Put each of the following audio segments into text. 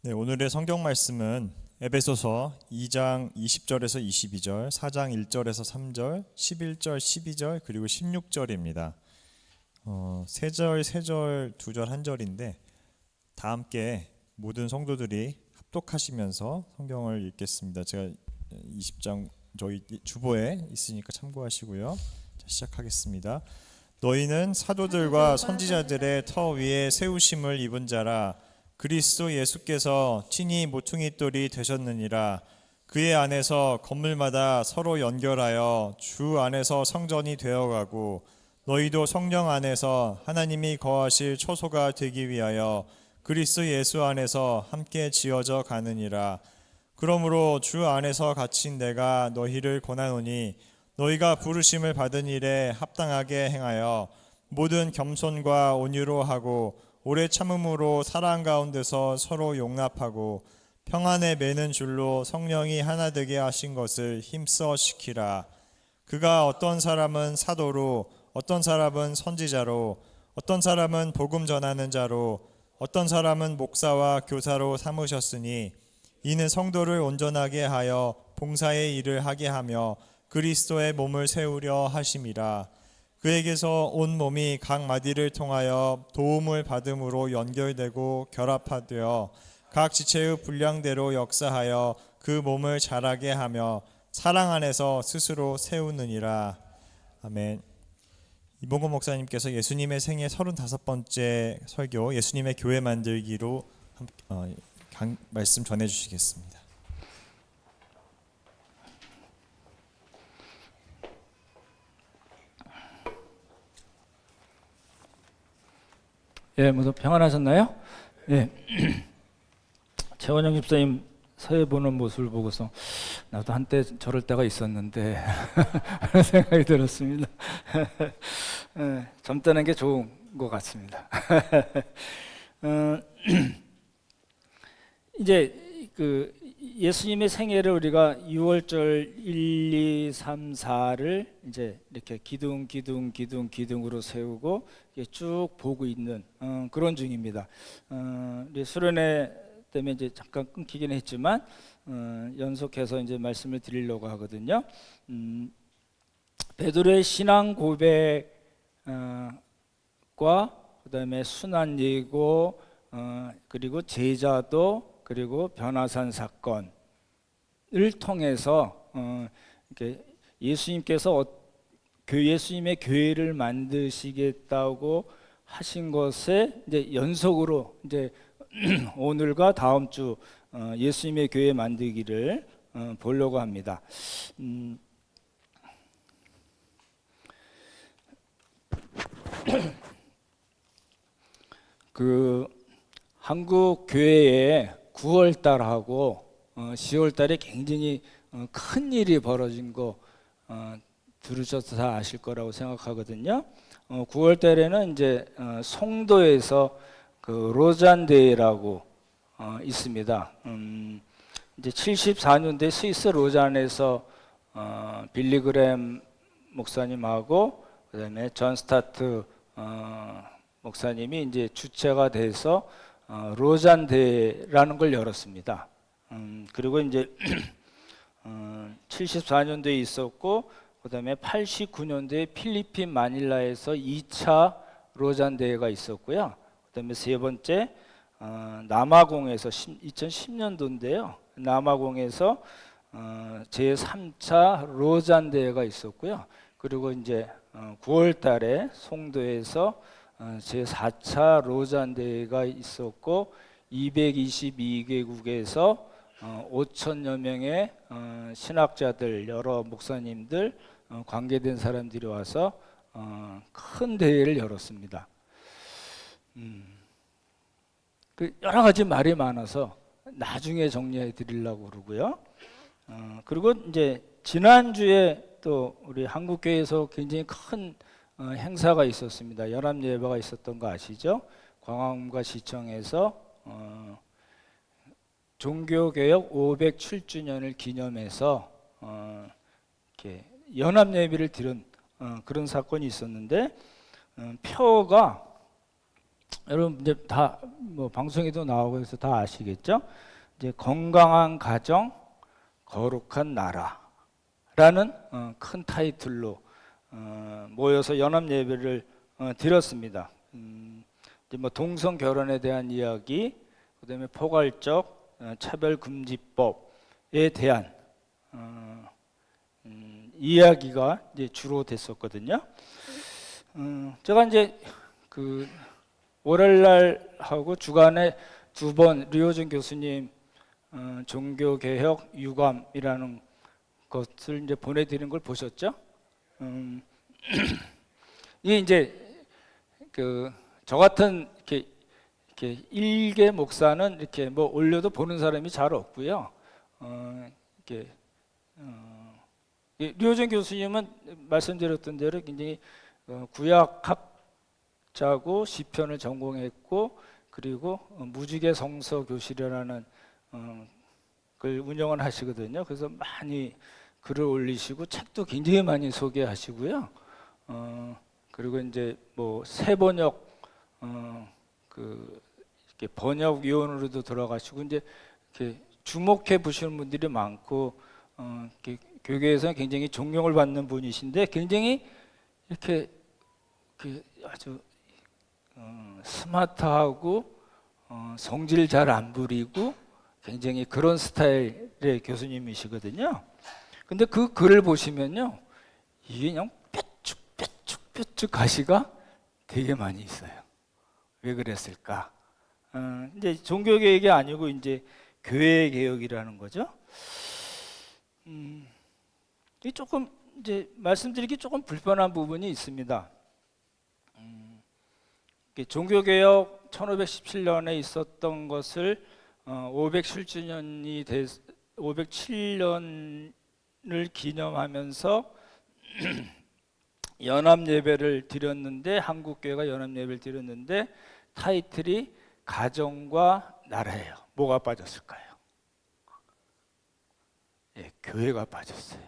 네, 오늘의 성경 말씀은 에베소서 2장 20절에서 22절, 4장 1절에서 3절, 11절, 12절, 그리고 16절입니다. 세 절, 세 절, 두 절, 한 절인데 다 함께 모든 성도들이 합독하시면서 성경을 읽겠습니다. 제가 20장 저희 주보에 있으니까 참고하시고요. 자, 시작하겠습니다. 너희는 사도들과 선지자들의 터 위에 세우심을 입은 자라. 그리스도 예수께서 친히 모퉁이 돌이 되셨느니라. 그의 안에서 건물마다 서로 연결하여 주 안에서 성전이 되어가고 너희도 성령 안에서 하나님이 거하실 초소가 되기 위하여 그리스도 예수 안에서 함께 지어져 가느니라. 그러므로 주 안에서 갇힌 내가 너희를 권하노니 너희가 부르심을 받은 일에 합당하게 행하여 모든 겸손과 온유로 하고 오래 참음으로 사랑 가운데서 서로 용납하고 평안에 매는 줄로 성령이 하나 되게 하신 것을 힘써 지키라. 그가 어떤 사람은 사도로, 어떤 사람은 선지자로, 어떤 사람은 복음 전하는 자로, 어떤 사람은 목사와 교사로 삼으셨으니 이는 성도를 온전하게 하여 봉사의 일을 하게 하며 그리스도의 몸을 세우려 하심이라. 그에게서 온 몸이 각 마디를 통하여 도움을 받음으로 연결되고 결합하되어 각 지체의 분량대로 역사하여 그 몸을 자라게 하며 사랑 안에서 스스로 세우느니라. 아멘. 이봉건 목사님께서 예수님의 생애 35번째 설교 예수님의 교회 만들기로 말씀 전해주시겠습니다. 예, 모두 평안하셨나요? 예. 최원영 집사님 서해 보는 모습을 보고서 나도 한때 저럴 때가 있었는데 하는 생각이 들었습니다. 예, 젊다는 게 좋은 것 같습니다. 이제 그 예수님의 생애를 우리가 6월절 1, 2, 3, 4를 이제 이렇게 기둥으로 세우고 쭉 보고 있는 그런 중입니다. 우리 수련회 때문에 이제 잠깐 끊기긴 했지만 연속해서 이제 말씀을 드리려고 하거든요. 베드로의 신앙 고백과 그다음에 순환 예고 그리고 제자도 그리고 변화산 사건을 통해서 이렇게 예수님께서 예수님의 교회를 만드시겠다고 하신 것에 이제 연속으로 이제 오늘과 다음 주 예수님의 교회 만들기를 보려고 합니다. 그 한국 교회에 9월 달하고 10월 달에 굉장히 큰 일이 벌어진 거 들으셔서 다 아실 거라고 생각하거든요. 9월 달에는 이제 송도에서 그 로잔데이라고 있습니다. 이제 74년대 스위스 로잔에서 빌리그램 목사님하고 그다음에 존 스타트 목사님이 이제 주체가 돼서 로잔대라는 걸 열었습니다. 그리고 이제 74년도에 있었고 그다음에 89년도에 필리핀 마닐라에서 2차 로잔대회가 있었고요. 그다음에 세 번째 남아공에서 2010년도인데요. 남아공에서 제3차 로잔대회가 있었고요. 그리고 이제 9월 달에 송도에서 제4차 로잔대회가 있었고 222개국에서 5천여 명의 신학자들, 여러 목사님들, 관계된 사람들이 와서 큰 대회를 열었습니다. 여러 가지 말이 많아서 나중에 정리해 드리려고 그러고요. 그리고 이제 지난주에 또 우리 한국교회에서 굉장히 큰 행사가 있었습니다. 연합예배가 있었던 거 아시죠? 광화문과 시청에서 종교개혁 507주년을 기념해서 이렇게 연합예배를 드린 그런 사건이 있었는데 표가 여러분 이제 다 뭐 방송에도 나오고 해서 다 아시겠죠? 이제 건강한 가정, 거룩한 나라라는 큰 타이틀로 모여서 연합 예배를 드렸습니다. 이제 뭐 동성 결혼에 대한 이야기, 그다음에 포괄적 차별금지법에 대한 이야기가 이제 주로 됐었거든요. 제가 이제 그 월요일날 하고 주간에 두 번 류호준 교수님 종교개혁 유감이라는 것을 이제 보내드린 걸 보셨죠? 이게 이제 그 저 같은 이렇게 일개 목사는 이렇게 뭐 올려도 보는 사람이 잘 없고요. 이렇게 류호준 교수님은 말씀드렸던 대로 굉장히 구약학자고 시편을 전공했고, 그리고 무지개 성서 교실이라는 걸 운영을 하시거든요. 그래서 많이 글을 올리시고 책도 굉장히 많이 소개하시고요. 그리고 이제 뭐 새번역 이렇게 번역 위원으로도 들어가시고 이제 이렇게 주목해 보시는 분들이 많고, 이렇게 교계에서는 굉장히 존경을 받는 분이신데, 굉장히 이렇게 아주 스마트하고 성질 잘 안 부리고 굉장히 그런 스타일의 교수님이시거든요. 근데 그 글을 보시면요, 이게 그냥 뾰쭉 가시가 되게 많이 있어요. 왜 그랬을까? 이제 종교 개혁이 아니고 이제 교회 개혁이라는 거죠. 이 조금 이제 말씀드리기 조금 불편한 부분이 있습니다. 종교 개혁 1517년에 있었던 것을 507년을 기념하면서 연합 예배를 드렸는데, 한국 교회가 연합 예배를 드렸는데 타이틀이 가정과 나라예요. 뭐가 빠졌을까요? 예, 교회가 빠졌어요.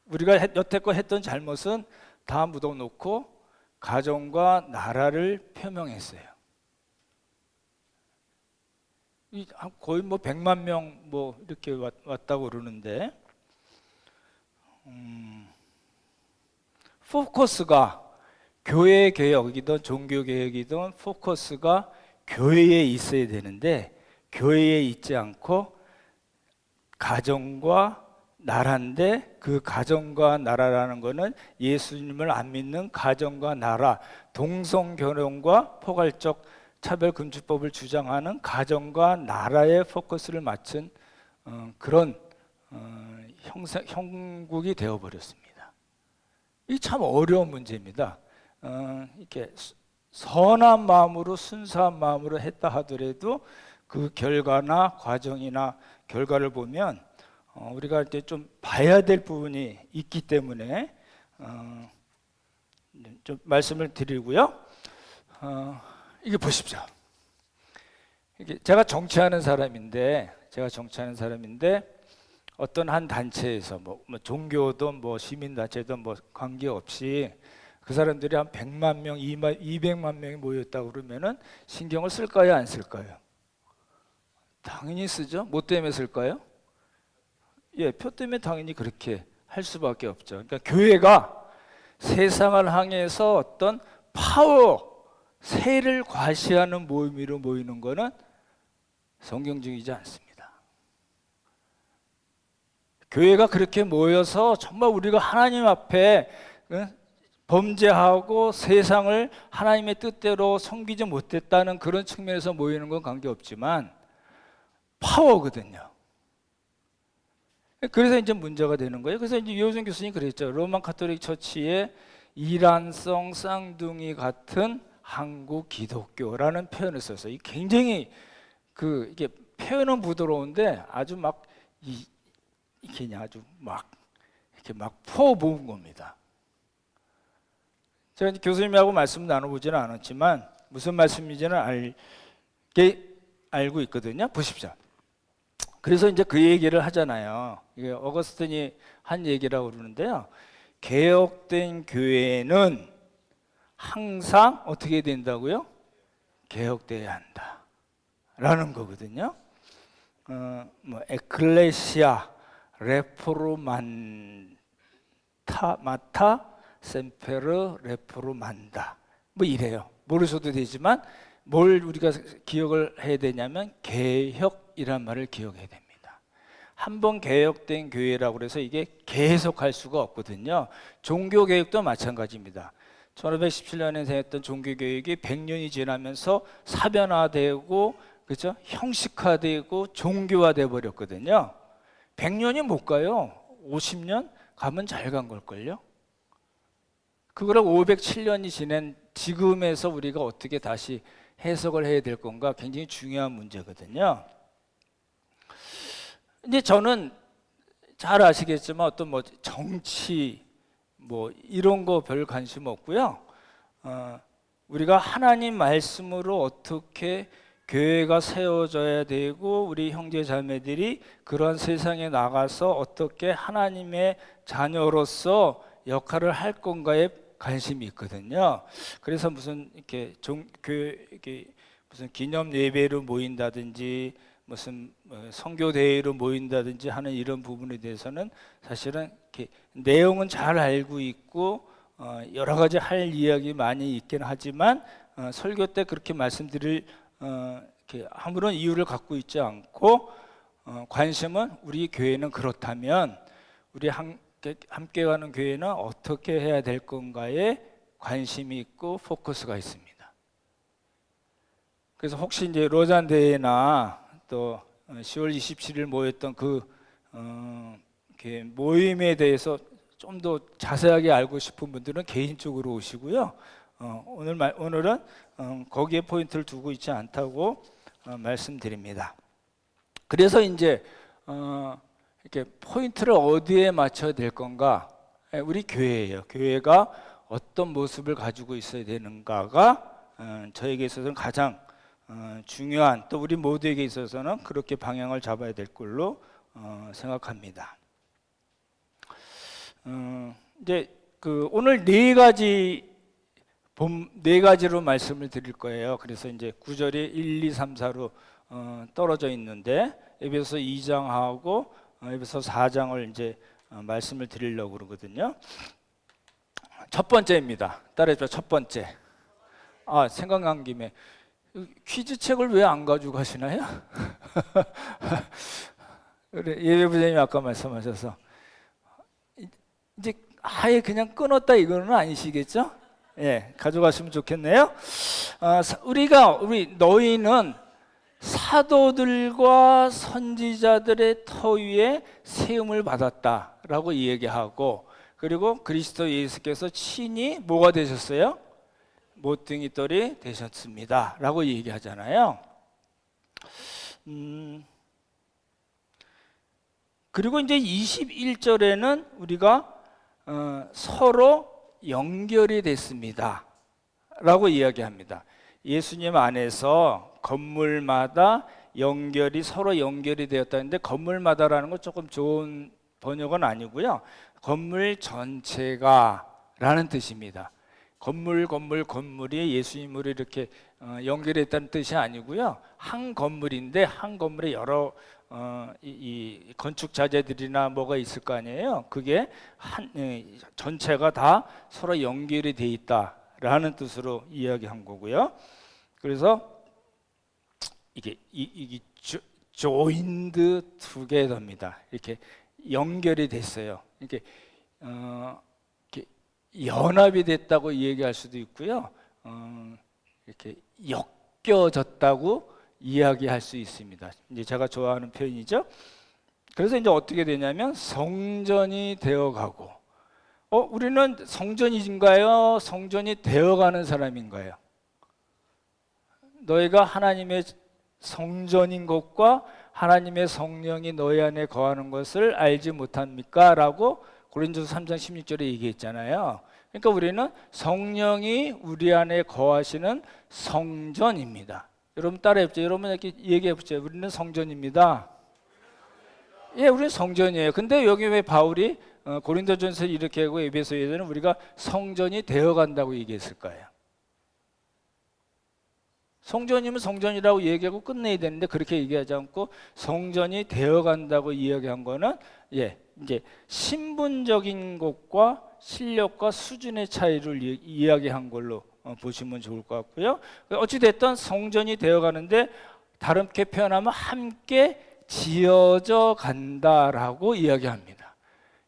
우리가 여태껏 했던 잘못은 다 묻어놓고 가정과 나라를 표명했어요. 거의 뭐 100만 명 뭐 이렇게 왔다고 그러는데, 포커스가 교회 개혁이든 종교 개혁이든 포커스가 교회에 있어야 되는데 교회에 있지 않고 가정과 나라인데, 그 가정과 나라라는 거는 예수님을 안 믿는 가정과 나라, 동성 결혼과 포괄적 차별금지법을 주장하는 가정과 나라에 포커스를 맞춘 그런 형국이 되어버렸습니다. 이 참 어려운 문제입니다. 이렇게 선한 마음으로 순수한 마음으로 했다 하더라도 그 결과나 과정이나 결과를 보면 우리가 이제 좀 봐야 될 부분이 있기 때문에 좀 말씀을 드리고요. 이게 보십시오. 제가 정치하는 사람인데 어떤 한 단체에서 뭐 종교든 뭐 시민단체든 뭐 관계없이 그 사람들이 한 100만 명, 200만 명이 모였다고 그러면은 신경을 쓸까요, 안 쓸까요? 당연히 쓰죠. 뭐 때문에 쓸까요? 예, 표 때문에 당연히 그렇게 할 수밖에 없죠. 그러니까 교회가 세상을 향해서 어떤 파워, 세를 과시하는 모임으로 모이는 것은 성경적이지 않습니다. 교회가 그렇게 모여서 정말 우리가 하나님 앞에 범죄하고 세상을 하나님의 뜻대로 섬기지 못했다는 그런 측면에서 모이는 건 관계없지만 파워거든요. 그래서 이제 문제가 되는 거예요. 그래서 이제 유호준 교수님이 그랬죠. 로만 카톨릭 처치의 이란성 쌍둥이 같은 한국 기독교라는 표현을 썼어요. 굉장히 이게 표현은 부드러운데 아주 막 이렇게 아주 막 이렇게 막 퍼부은 겁니다. 제가 이제 교수님하고 말씀 나눠보지는 않았지만 무슨 말씀인지는 알고 있거든요. 보십시오. 그래서 이제 그 얘기를 하잖아요. 이게 어거스틴이 한 얘기라고 그러는데요. 개혁된 교회는 항상 어떻게 된다고요? 개혁돼야 한다라는 거거든요. 뭐 에클레시아 레포르만타 마타 셈페르 레포르만다 뭐 이래요. 모르셔도 되지만 뭘 우리가 기억을 해야 되냐면 개혁이란 말을 기억해야 됩니다. 한번 개혁된 교회라고 그래서 이게 계속 할 수가 없거든요. 종교 개혁도 마찬가지입니다. 1517년에 생겼던 종교 개혁이 100년이 지나면서 사변화되고 그렇죠? 형식화되고 종교화돼 버렸거든요. 100년이 못 가요. 50년 가면 잘 간 걸걸요. 그거를 507년이 지낸 지금에서 우리가 어떻게 다시 해석을 해야 될 건가 굉장히 중요한 문제거든요. 이제 저는 잘 아시겠지만 어떤 뭐 정치 뭐 이런 거 별 관심 없고요. 우리가 하나님 말씀으로 어떻게 교회가 세워져야 되고 우리 형제 자매들이 그런 세상에 나가서 어떻게 하나님의 자녀로서 역할을 할 건가에 관심이 있거든요. 그래서 무슨 이렇게 무슨 기념 예배로 모인다든지 무슨 선교 대회로 모인다든지 하는 이런 부분에 대해서는 사실은 이렇게 내용은 잘 알고 있고 여러 가지 할 이야기 많이 있긴 하지만 설교 때 그렇게 말씀드릴 이렇게 아무런 이유를 갖고 있지 않고 관심은 우리 교회는 그렇다면 우리 함께 가는 교회는 어떻게 해야 될 건가에 관심이 있고 포커스가 있습니다. 그래서 혹시 이제 로잔 대회나 또 10월 27일 모였던 그 모임에 대해서 좀 더 자세하게 알고 싶은 분들은 개인적으로 오시고요. 오늘은 거기에 포인트를 두고 있지 않다고 말씀드립니다. 그래서 이제 이렇게 포인트를 어디에 맞춰야 될 건가? 우리 교회예요. 교회가 어떤 모습을 가지고 있어야 되는가가 저에게 있어서는 가장 중요한, 또 우리 모두에게 있어서는 그렇게 방향을 잡아야 될 걸로 생각합니다. 이제 오늘 네 가지로 말씀을 드릴 거예요. 그래서 이제 구절이 1, 2, 3, 4로 떨어져 있는데 에베소 2장하고 에베소 4장을 이제 말씀을 드리려고 그러거든요. 첫 번째입니다. 따라해줘. 첫 번째. 생각난 김에 퀴즈 책을 왜 안 가지고 가시나요? 그래, 예배부장님이 아까 말씀하셔서 이제 아예 그냥 끊었다 이거는 아니시겠죠? 예, 가져가시면 좋겠네요. 너희는 사도들과 선지자들의 터 위에 세움을 받았다라고 이야기하고, 그리고 그리스도 예수께서 친히 뭐가 되셨어요? 모퉁이 돌이 되셨습니다 라고 얘기하잖아요. 그리고 이제 21절에는 우리가 서로 연결이 됐습니다 라고 이야기합니다. 예수님 안에서 건물마다 서로 연결이 되었다는데, 건물마다라는 건 조금 좋은 번역은 아니고요. 건물 전체가 라는 뜻입니다. 건물이 예수님으로 이렇게 연결이 됐다는 뜻이 아니고요. 한 건물인데 한 건물에 여러 이 건축 자재들이나 뭐가 있을 거 아니에요. 그게 전체가 다 서로 연결이 돼 있다라는 뜻으로 이야기한 거고요. 그래서 이게 joined together입니다. 이렇게 연결이 됐어요. 이렇게 연합이 됐다고 얘기할 수도 있고요. 이렇게 엮여졌다고 이야기할 수 있습니다. 이제 제가 좋아하는 표현이죠. 그래서 이제 어떻게 되냐면 성전이 되어가고, 우리는 성전인가요? 성전이 되어가는 사람인가요? 너희가 하나님의 성전인 것과 하나님의 성령이 너희 안에 거하는 것을 알지 못합니까? 라고 고린도서 3장 16절에 얘기했잖아요. 그러니까 우리는 성령이 우리 안에 거하시는 성전입니다. 여러분 따라해보죠. 여러분 이렇게 얘기해보죠. 우리는 성전입니다. 예, 우리는 성전이에요. 근데 여기 왜 바울이 고린도전서 이렇게 하고 에베소에서는 우리가 성전이 되어간다고 얘기했을까요? 성전이면 성전이라고 얘기하고 끝내야 되는데 그렇게 얘기하지 않고 성전이 되어간다고 이야기한 거는 이제 신분적인 것과 실력과 수준의 차이를 이야기한 걸로 보시면 좋을 것 같고요. 어찌 됐든 성전이 되어가는데 다르게 표현하면 함께 지어져 간다라고 이야기합니다.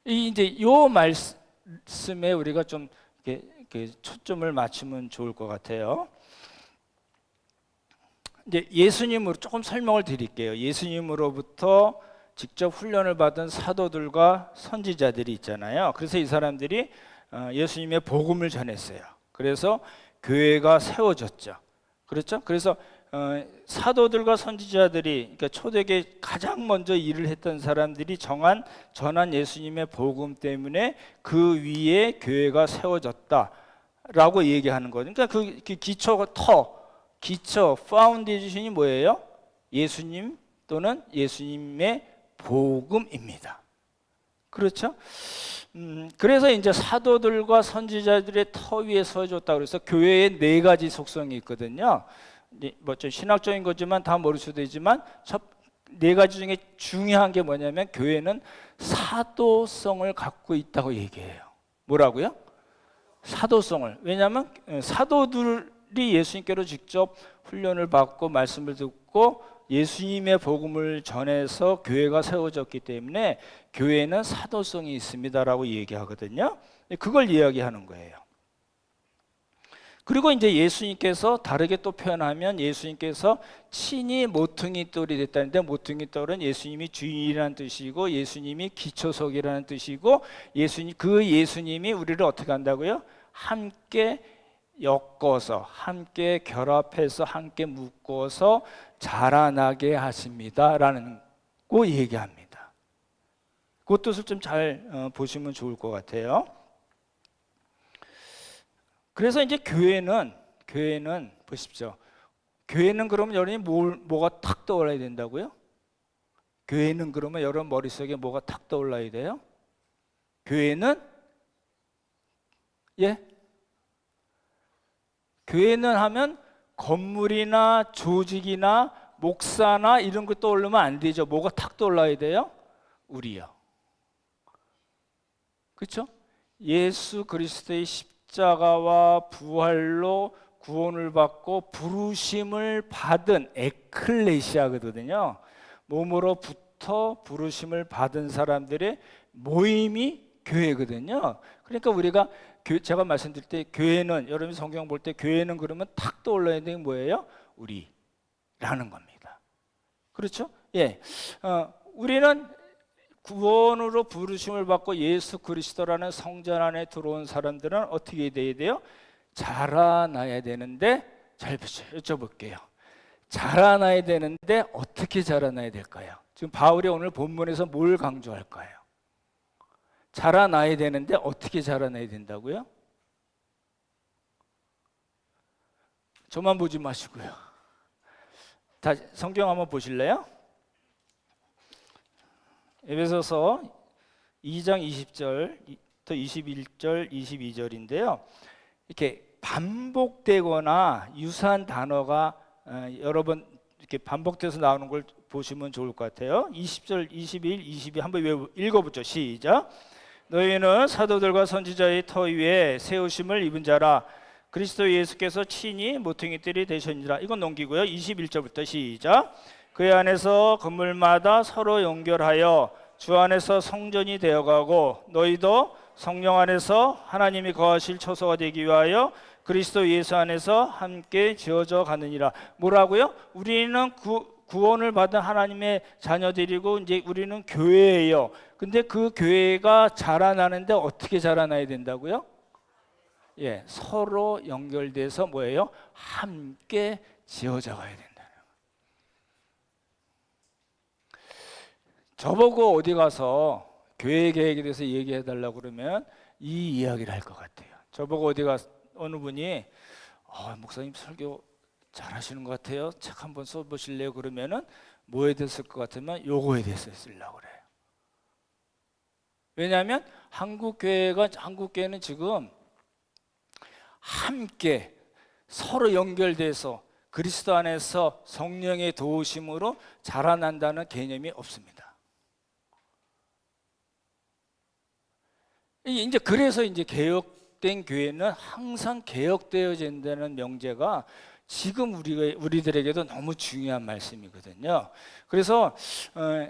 이제 요 말씀에 우리가 좀 이렇게 초점을 맞추면 좋을 것 같아요. 이제 예수님으로 조금 설명을 드릴게요. 예수님으로부터 직접 훈련을 받은 사도들과 선지자들이 있잖아요. 그래서 이 사람들이 예수님의 복음을 전했어요. 그래서 교회가 세워졌죠. 그렇죠? 그래서 사도들과 선지자들이, 그러니까 초대교회 가장 먼저 일을 했던 사람들이 전한 예수님의 복음 때문에 그 위에 교회가 세워졌다라고 얘기하는 거죠. 그러니까 그 기초 파운데이션이 뭐예요? 예수님 또는 예수님의 복음입니다. 그렇죠? 그래서 이제 사도들과 선지자들의 터 위에 서줬다 그래서 교회에 4가지 속성이 있거든요. 뭐 좀 신학적인 거지만 다 모를 수도 있지만 4가지 중에 중요한 게 뭐냐면 교회는 사도성을 갖고 있다고 얘기해요. 뭐라고요? 사도성을. 왜냐하면 사도들이 예수님께로 직접 훈련을 받고 말씀을 듣고 예수님의 복음을 전해서 교회가 세워졌기 때문에 교회는 사도성이 있습니다라고 얘기하거든요. 그걸 이야기하는 거예요. 그리고 이제 예수님께서 다르게 또 표현하면 예수님께서 친히 모퉁이 돌이 됐다는데 모퉁이 돌은 예수님이 주인이라는 뜻이고 예수님이 기초석이라는 뜻이고 예수님이 우리를 어떻게 한다고요? 함께 엮어서 함께 결합해서 함께 묶어서 자라나게 하십니다라는 거 얘기합니다. 그 뜻을 좀 잘 보시면 좋을 것 같아요. 그래서 이제 교회는 보십시오. 교회는 그러면 여러분이 뭐가 탁 떠올라야 된다고요? 교회는 그러면 여러분 머릿속에 뭐가 탁 떠올라야 돼요? 교회는 교회는 하면 건물이나 조직이나 목사나 이런 거 떠오르면 안 되죠. 뭐가 탁 떠올라야 돼요? 우리요. 그렇죠? 예수 그리스도의 십자가와 부활로 구원을 받고 부르심을 받은 에클레시아거든요. 몸으로부터 부르심을 받은 사람들의 모임이 교회거든요. 그러니까 우리가 제가 말씀드릴 때 교회는 여러분이 성경 볼 때 교회는 그러면 탁 떠올라야 되는 게 뭐예요? 우리라는 겁니다. 그렇죠? 우리는 구원으로 부르심을 받고 예수 그리스도라는 성전 안에 들어온 사람들은 어떻게 돼야 돼요? 자라나야 되는데 잘 보세요. 여쭤볼게요. 자라나야 되는데 어떻게 자라나야 될까요? 지금 바울이 오늘 본문에서 뭘 강조할까요? 자라나야 되는데 어떻게 자라나야 된다고요? 저만 보지 마시고요. 다 성경 한번 보실래요? 에베소서 2장 20절부터 21절, 22절인데요. 이렇게 반복되거나 유사한 단어가 여러 번 이렇게 반복돼서 나오는 걸 보시면 좋을 것 같아요. 20절, 21, 22 한번 읽어보죠. 시작. 너희는 사도들과 선지자의 터 위에 세우심을 입은 자라. 그리스도 예수께서 친히 모퉁이들이 되셨느니라. 이건 넘기고요. 21절부터 시작. 그 안에서 건물마다 서로 연결하여 주 안에서 성전이 되어가고 너희도 성령 안에서 하나님이 거하실 처소가 되기 위하여 그리스도 예수 안에서 함께 지어져 가느니라. 뭐라고요? 우리는 구원을 받은 하나님의 자녀들이고 이제 우리는 교회예요. 근데 그 교회가 자라나는데 어떻게 자라나야 된다고요? 서로 연결돼서 뭐예요? 함께 지어져 가야 된다. 저보고 어디 가서 교회 계획에 대해서 얘기해 달라고 그러면 이 이야기를 할 것 같아요. 저보고 어디 가서 어느 분이 목사님 설교 잘하시는 것 같아요. 책 한번 써보실래요? 그러면은 뭐에 대해서 쓸 것 같으면 요거에 대해서 쓰려고 그래요. 왜냐하면 한국교회는 지금 함께 서로 연결돼서 그리스도 안에서 성령의 도우심으로 자라난다는 개념이 없습니다. 이제 그래서 이제 개혁된 교회는 항상 개혁되어진다는 명제가 지금 우리들에게도 너무 중요한 말씀이거든요. 그래서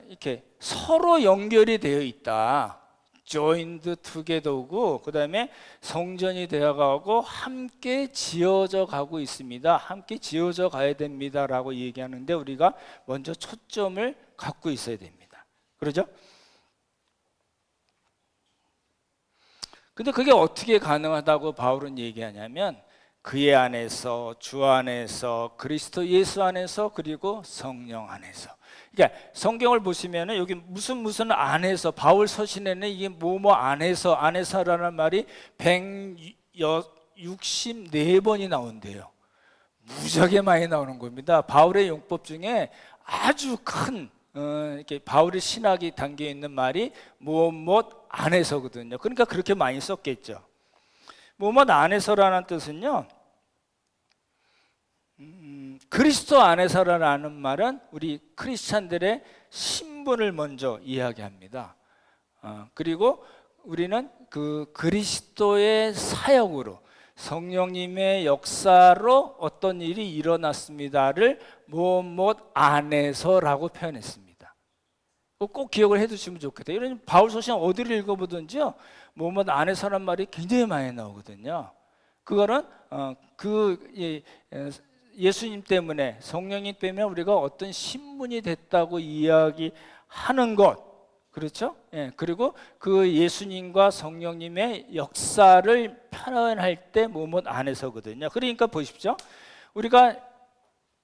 이렇게 서로 연결이 되어 있다. joined together고, 그 다음에 성전이 되어가고 함께 지어져 가고 있습니다. 함께 지어져 가야 됩니다라고 얘기하는데 우리가 먼저 초점을 갖고 있어야 됩니다. 그러죠? 근데 그게 어떻게 가능하다고 바울은 얘기하냐면 그의 안에서, 주 안에서, 그리스도 예수 안에서, 그리고 성령 안에서. 그러니까 성경을 보시면은 여기 무슨 안에서, 바울 서신에는 이게 뭐뭐 안에서라는 말이 164번이 나온대요. 무지하게 많이 나오는 겁니다. 바울의 용법 중에 아주 큰 이렇게 바울의 신학이 담겨 있는 말이 무엇 안에서거든요. 그러니까 그렇게 많이 썼겠죠. 무엇 안에서라는 뜻은요, 그리스도 안에서라는 말은 우리 크리스찬들의 신분을 먼저 이야기합니다. 그리고 우리는 그 그리스도의 사역으로 성령님의 역사로 어떤 일이 일어났습니다를 무엇 안에서라고 표현했습니다. 꼭 기억을 해두시면 좋겠다. 이런 바울 서신 어디를 읽어보든지요, 무엇 안에서란 말이 굉장히 많이 나오거든요. 그거는 예수님 때문에, 성령님 때문에 우리가 어떤 신분이 됐다고 이야기하는 것, 그렇죠? 예, 그리고 그 예수님과 성령님의 역사를 표현할 때 무엇 안에서거든요. 그러니까 보십시오. 우리가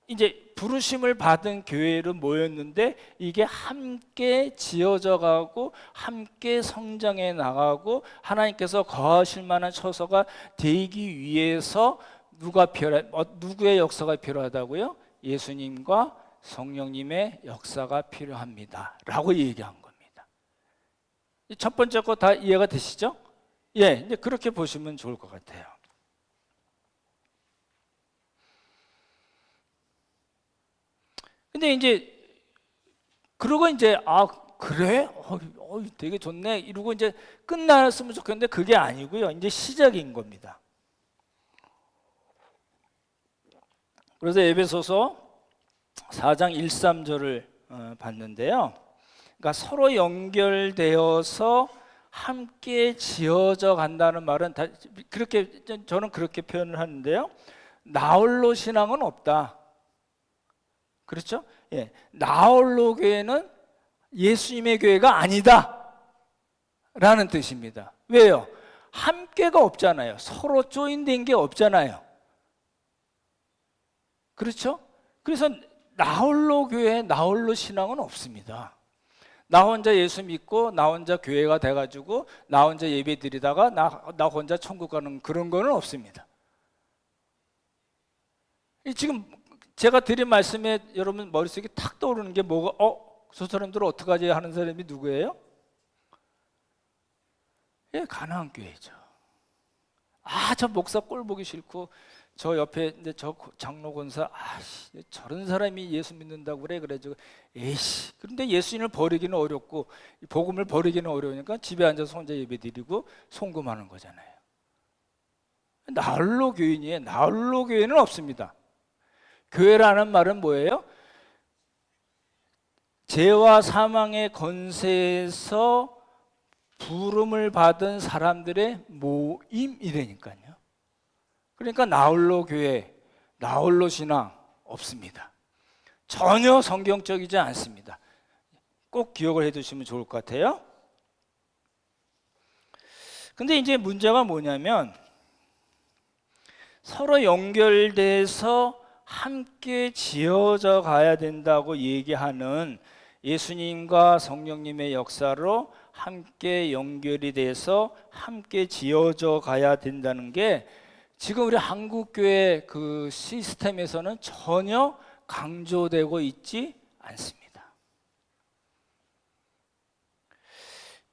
이제 부르심을 받은 교회로 모였는데 이게 함께 지어져 가고 함께 성장해 나가고 하나님께서 거하실 만한 처소가 되기 위해서 누구의 역사가 필요하다고요? 예수님과 성령님의 역사가 필요합니다 라고 얘기한 겁니다. 첫 번째 거 다 이해가 되시죠? 예, 이제 그렇게 보시면 좋을 것 같아요. 근데 이제 그러고 이제 그래? 되게 좋네 이러고 이제 끝났으면 좋겠는데 그게 아니고요. 이제 시작인 겁니다. 그래서 에베소서 4장 1, 3절을 봤는데요. 그러니까 서로 연결되어서 함께 지어져 간다는 말은 저는 그렇게 표현을 하는데요. 나홀로 신앙은 없다. 그렇죠? 예, 나홀로 교회는 예수님의 교회가 아니다 라는 뜻입니다. 왜요? 함께가 없잖아요. 서로 조인된 게 없잖아요. 그렇죠? 그래서 나홀로 교회, 나홀로 신앙은 없습니다. 나 혼자 예수 믿고 나 혼자 교회가 돼가지고 나 혼자 예배 드리다가 나 혼자 천국 가는 그런 거는 없습니다. 지금 제가 드린 말씀에 여러분 머릿속에 탁 떠오르는 게 뭐가 저 사람들은 어떡하지 하는 사람이 누구예요? 예, 가나안 교회죠. 저 목사 꼴 보기 싫고 저 옆에 이제 저 장로 권사 저런 사람이 예수 믿는다고 그래가지고 에이씨, 그런데 예수님을 버리기는 어렵고 복음을 버리기는 어려우니까 집에 앉아서 혼자 예배드리고 송금하는 거잖아요. 나홀로 교인이에요. 나홀로 교회는 없습니다. 교회라는 말은 뭐예요? 죄와 사망의 권세에서 부름을 받은 사람들의 모임이라니까요. 그러니까 나홀로 교회, 나홀로 신앙 없습니다. 전혀 성경적이지 않습니다. 꼭 기억을 해두시면 좋을 것 같아요. 근데 이제 문제가 뭐냐면 서로 연결돼서 함께 지어져 가야 된다고 얘기하는 예수님과 성령님의 역사로 함께 연결이 돼서 함께 지어져 가야 된다는 게 지금 우리 한국교회 그 시스템에서는 전혀 강조되고 있지 않습니다.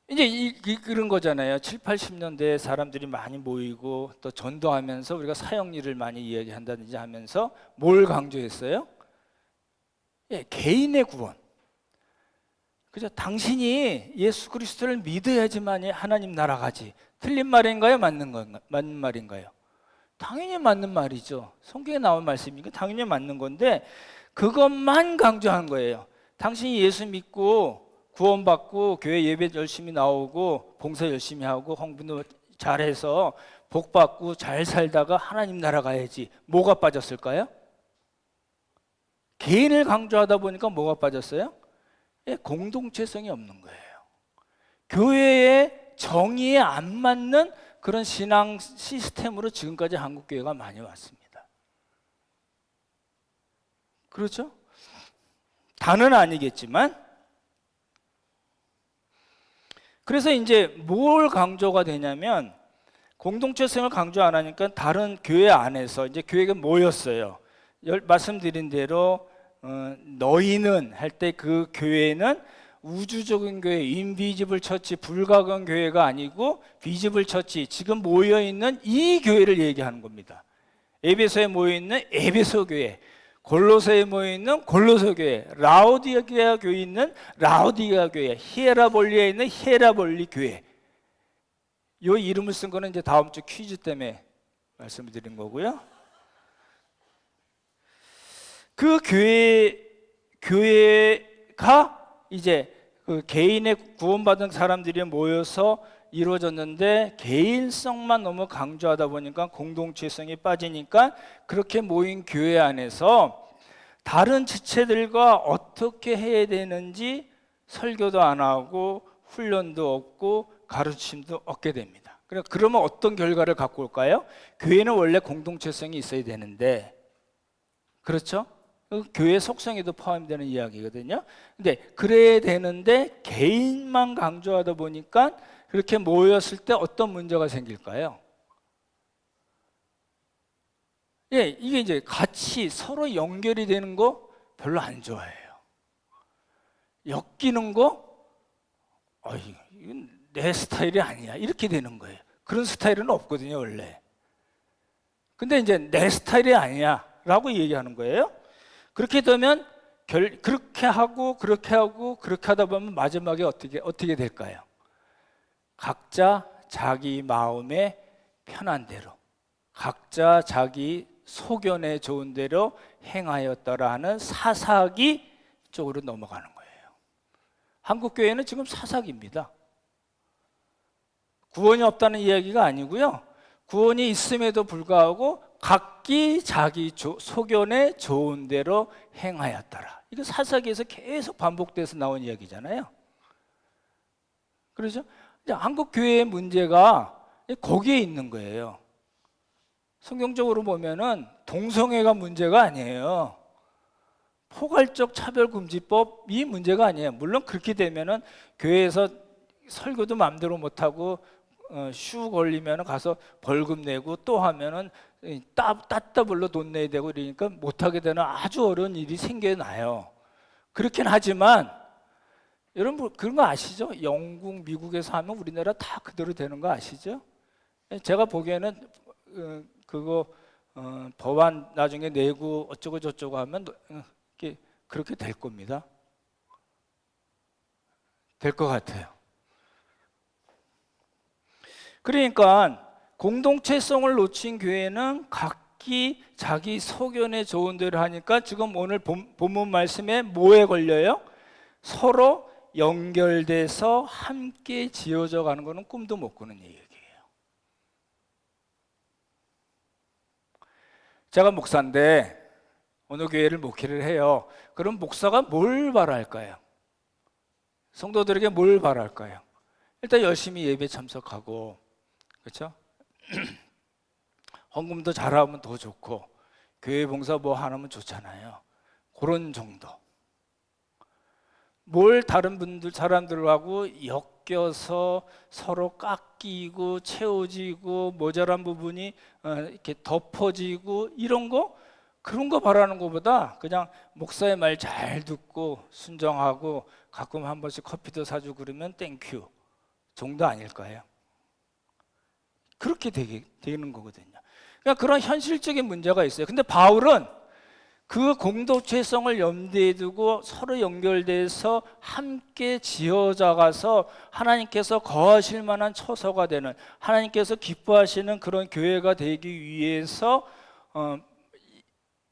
이제 그런 거잖아요. 7, 80년대에 사람들이 많이 모이고 또 전도하면서 우리가 사형리를 많이 이야기한다든지 하면서 뭘 강조했어요? 예, 개인의 구원. 그죠? 당신이 예수 그리스도를 믿어야지만 하나님 나라 가지. 틀린 말인가요? 맞는 말인가요? 당연히 맞는 말이죠. 성경에 나온 말씀이니까 당연히 맞는 건데 그것만 강조한 거예요. 당신이 예수 믿고 구원받고 교회 예배 열심히 나오고 봉사 열심히 하고 헌금도 잘해서 복 받고 잘 살다가 하나님 나라 가야지. 뭐가 빠졌을까요? 개인을 강조하다 보니까 뭐가 빠졌어요? 예, 공동체성이 없는 거예요. 교회의 정의에 안 맞는 그런 신앙 시스템으로 지금까지 한국 교회가 많이 왔습니다. 그렇죠? 다는 아니겠지만, 그래서 이제 뭘 강조가 되냐면 공동체성을 강조 안 하니까 다른 교회 안에서 이제 교회가 모였어요. 말씀드린 대로 너희는 할 때 그 교회는 우주적인 교회, 인비지블 처치, 불가공 교회가 아니고 비지블 처치, 지금 모여 있는 이 교회를 얘기하는 겁니다. 에베소에 모여 있는 에베소 교회, 골로새에 모여 있는 골로새 교회, 라오디게아 교회에 있는 라오디게아 교회, 히에라볼리에 있는 히에라볼리 교회. 이 이름을 쓴 거는 이제 다음 주 퀴즈 때문에 말씀을 드린 거고요. 그 교회가 이제 그 개인의 구원받은 사람들이 모여서 이루어졌는데 개인성만 너무 강조하다 보니까 공동체성이 빠지니까 그렇게 모인 교회 안에서 다른 지체들과 어떻게 해야 되는지 설교도 안 하고 훈련도 없고 가르침도 없게 됩니다. 그러면 어떤 결과를 갖고 올까요? 교회는 원래 공동체성이 있어야 되는데, 그렇죠? 교회 속성에도 포함되는 이야기거든요. 근데 그래야 되는데 개인만 강조하다 보니까 그렇게 모였을 때 어떤 문제가 생길까요? 예, 이게 이제 같이 서로 연결이 되는 거 별로 안 좋아해요. 엮이는 거, 이건 내 스타일이 아니야. 이렇게 되는 거예요. 그런 스타일은 없거든요, 원래. 근데 이제 내 스타일이 아니야 라고 얘기하는 거예요. 그렇게 되면 그렇게 하고 그렇게 하고 그렇게 하다 보면 마지막에 어떻게 될까요? 각자 자기 마음에 편한 대로, 각자 자기 소견에 좋은 대로 행하였더라 하는 사사기 쪽으로 넘어가는 거예요. 한국 교회는 지금 사사기입니다. 구원이 없다는 이야기가 아니고요. 구원이 있음에도 불구하고 각기 자기 소견에 좋은 대로 행하였더라. 이거 사사기에서 계속 반복돼서 나온 이야기잖아요. 그렇죠? 한국 교회의 문제가 거기에 있는 거예요. 성경적으로 보면은 동성애가 문제가 아니에요. 포괄적 차별금지법이 문제가 아니에요. 물론 그렇게 되면은 교회에서 설교도 마음대로 못하고 슈 걸리면 가서 벌금 내고 또 하면은 따따블로 돈 내야 되고 이러니까 못하게 되는 아주 어려운 일이 생겨나요. 그렇긴 하지만 여러분 그런 거 아시죠? 영국, 미국에서 하면 우리나라 다 그대로 되는 거 아시죠? 제가 보기에는 그거 법안 나중에 내고 어쩌고 저쩌고 하면 그렇게 될 겁니다. 될 것 같아요. 그러니까 공동체성을 놓친 교회는 각기 자기 소견에 좋은 대로 하니까 지금 오늘 본문 말씀에 뭐에 걸려요? 서로 연결돼서 함께 지어져 가는 거는 꿈도 못 꾸는 얘기예요. 제가 목사인데 어느 교회를 목회를 해요. 그럼 목사가 뭘 바랄까요? 성도들에게 뭘 바랄까요? 일단 열심히 예배 참석하고, 그렇죠? 헌금도 잘하면 더 좋고 교회 봉사 뭐 하나면 좋잖아요. 그런 정도. 뭘 다른 사람들하고 엮여서 서로 깎이고 채워지고 모자란 부분이 이렇게 덮어지고 이런 거, 그런 거 바라는 것보다 그냥 목사의 말 잘 듣고 순종하고 가끔 한 번씩 커피도 사주고 그러면 땡큐, 정도 아닐까요? 그렇게 되는 거거든요. 그러니까 그런 현실적인 문제가 있어요. 근데 바울은 그 공동체성을 염두에 두고 서로 연결돼서 함께 지어져가서 하나님께서 거하실 만한 처소가 되는, 하나님께서 기뻐하시는 그런 교회가 되기 위해서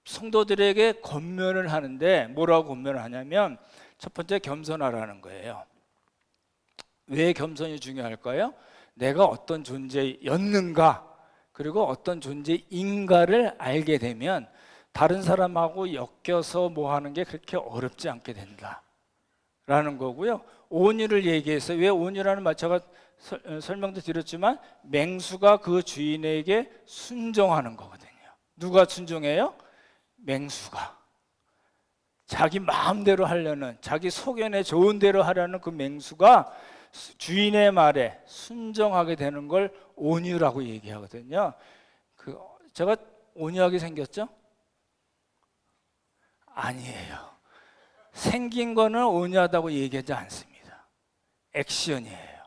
성도들에게 권면을 하는데, 뭐라고 권면을 하냐면 첫 번째, 겸손하라는 거예요. 왜 겸손이 중요할까요? 내가 어떤 존재였는가, 그리고 어떤 존재인가를 알게 되면 다른 사람하고 엮여서 뭐 하는 게 그렇게 어렵지 않게 된다라는 거고요. 온유를 얘기해서, 왜 온유라는 말 제가 설명도 드렸지만 맹수가 그 주인에게 순종하는 거거든요. 누가 순종해요? 맹수가. 자기 마음대로 하려는, 자기 소견에 좋은 대로 하려는 그 맹수가 주인의 말에 순종하게 되는 걸 온유라고 얘기하거든요. 제가 온유하게 생겼죠? 아니에요. 생긴 거는 온유하다고 얘기하지 않습니다. 액션이에요.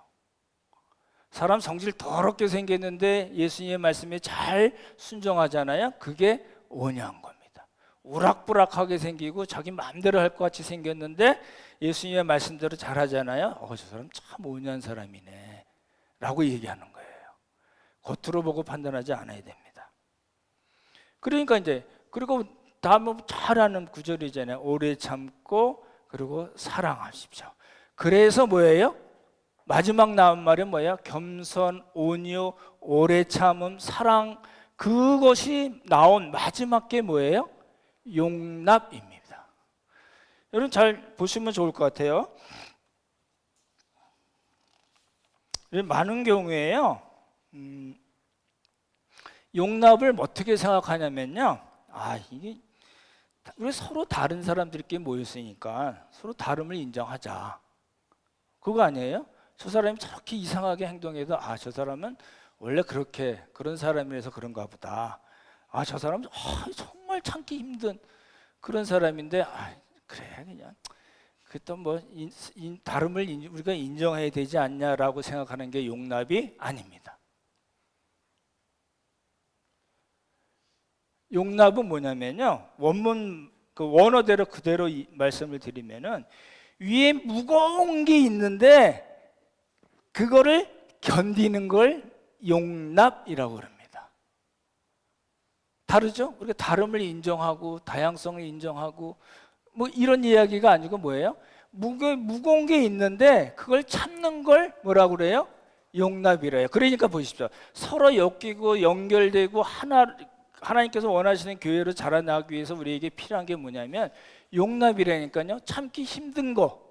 사람 성질 더럽게 생겼는데 예수님의 말씀에 잘 순종하잖아요. 그게 온유한 겁니다. 우락부락하게 생기고 자기 마음대로 할 것 같이 생겼는데 예수님의 말씀대로 잘 하잖아요. 저 사람 참 온유한 사람이네 라고 얘기하는 거예요. 겉으로 보고 판단하지 않아야 됩니다. 그러니까 이제, 그리고 다음 잘 아는 구절이잖아요. 오래 참고 그리고 사랑하십시오. 그래서 뭐예요? 마지막 나온 말이 뭐예요? 겸손, 온유, 오래 참음, 사랑. 그것이 나온 마지막 게 뭐예요? 용납입니다. 여러분 잘 보시면 좋을 것 같아요. 많은 경우에요, 용납을 어떻게 생각하냐면요, 이게 우리 서로 다른 사람들끼리 모였으니까 서로 다름을 인정하자, 그거 아니에요? 저 사람이 저렇게 이상하게 행동해도 저 사람은 원래 그런 사람이라서 그런가 보다. 저 사람은 정말 참기 힘든 그런 사람인데 그래, 그냥 그또 뭐 다름을 우리가 인정해야 되지 않냐라고 생각하는 게 용납이 아닙니다. 용납은 뭐냐면요, 원문 그 원어대로 그대로 말씀을 드리면은 위에 무거운 게 있는데 그거를 견디는 걸 용납이라고 합니다. 다르죠? 우리가 다름을 인정하고 다양성을 인정하고 뭐 이런 이야기가 아니고 뭐예요? 무거운 게 있는데 그걸 참는 걸 뭐라고 그래요? 용납이래요. 그러니까 보십시오. 서로 엮이고 연결되고 하나님께서 원하시는 교회로 자라나기 위해서 우리에게 필요한 게 뭐냐면 용납이라니까요. 참기 힘든 거,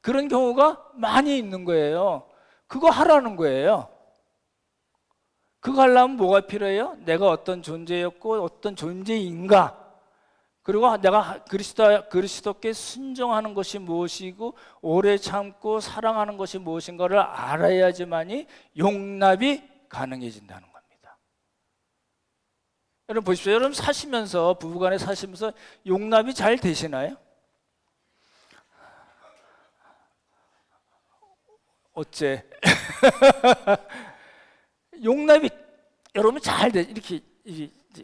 그런 경우가 많이 있는 거예요. 그거 하라는 거예요. 그거 하려면 뭐가 필요해요? 내가 어떤 존재였고 어떤 존재인가, 그리고 내가 그리스도께 순종하는 것이 무엇이고 오래 참고 사랑하는 것이 무엇인가를 알아야지만이 용납이 가능해진다는 겁니다. 여러분 보십시오. 여러분 사시면서, 부부간에 사시면서 용납이 잘 되시나요? 어째? 용납이 여러분 잘 돼. 이렇게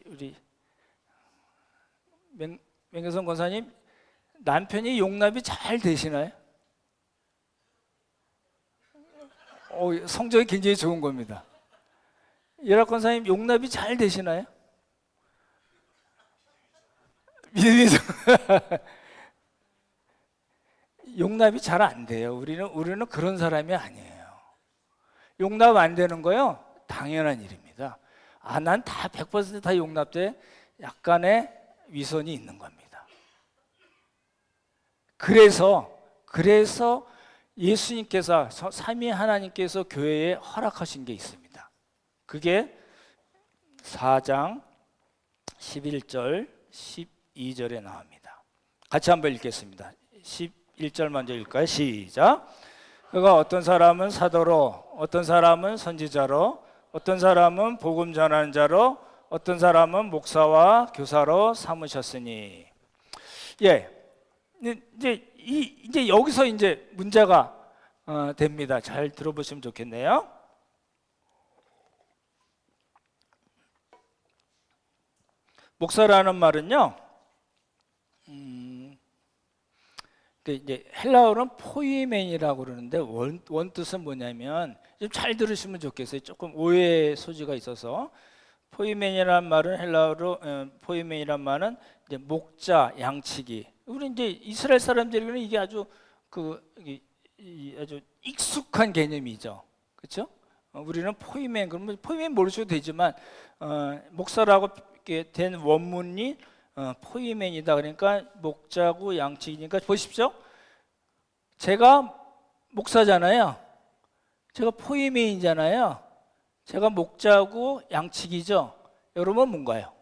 우리 맹교선 권사님, 남편이 용납이 잘 되시나요? 성적이 굉장히 좋은 겁니다. 예락 권사님, 용납이 잘 되시나요? 믿음이 용납이 잘 안 돼요. 우리는 그런 사람이 아니에요. 용납 안 되는 거요, 당연한 일입니다. 난 다 100% 다 용납돼. 약간의 위선이 있는 겁니다. 그래서 예수님께서, 삼위 하나님께서 교회에 허락하신 게 있습니다. 그게 4장 11절 12절에 나옵니다. 같이 한번 읽겠습니다. 11절 먼저 읽을까요? 시작. 그가 어떤 사람은 사도로, 어떤 사람은 선지자로, 어떤 사람은 복음 전하는 자로, 어떤 사람은 목사와 교사로 삼으셨으니. 이제 여기서 이제 문제가, 됩니다. 잘 들어보시면 좋겠네요. 목사라는 말은요, 이제 헬라어는 포이멘이라고 그러는데 원 뜻은 뭐냐면, 좀 잘 들으시면 좋겠어요. 조금 오해 소지가 있어서. 포이멘이란 말은 헬라어로 포이멘이란 말은 이제 목자, 양치기. 우리 이제 이스라엘 사람들에게는 이게 아주 아주 익숙한 개념이죠. 그렇죠? 우리는 포이멘, 그러면 포이멘 모르셔도 되지만 목사라고 이렇게 된 원문이 포이멘이다. 그러니까 목자고 양치기니까 보십시오. 제가 목사잖아요. 제가 포이멘이잖아요. 제가 목자고 양치기죠. 여러분 뭔가요?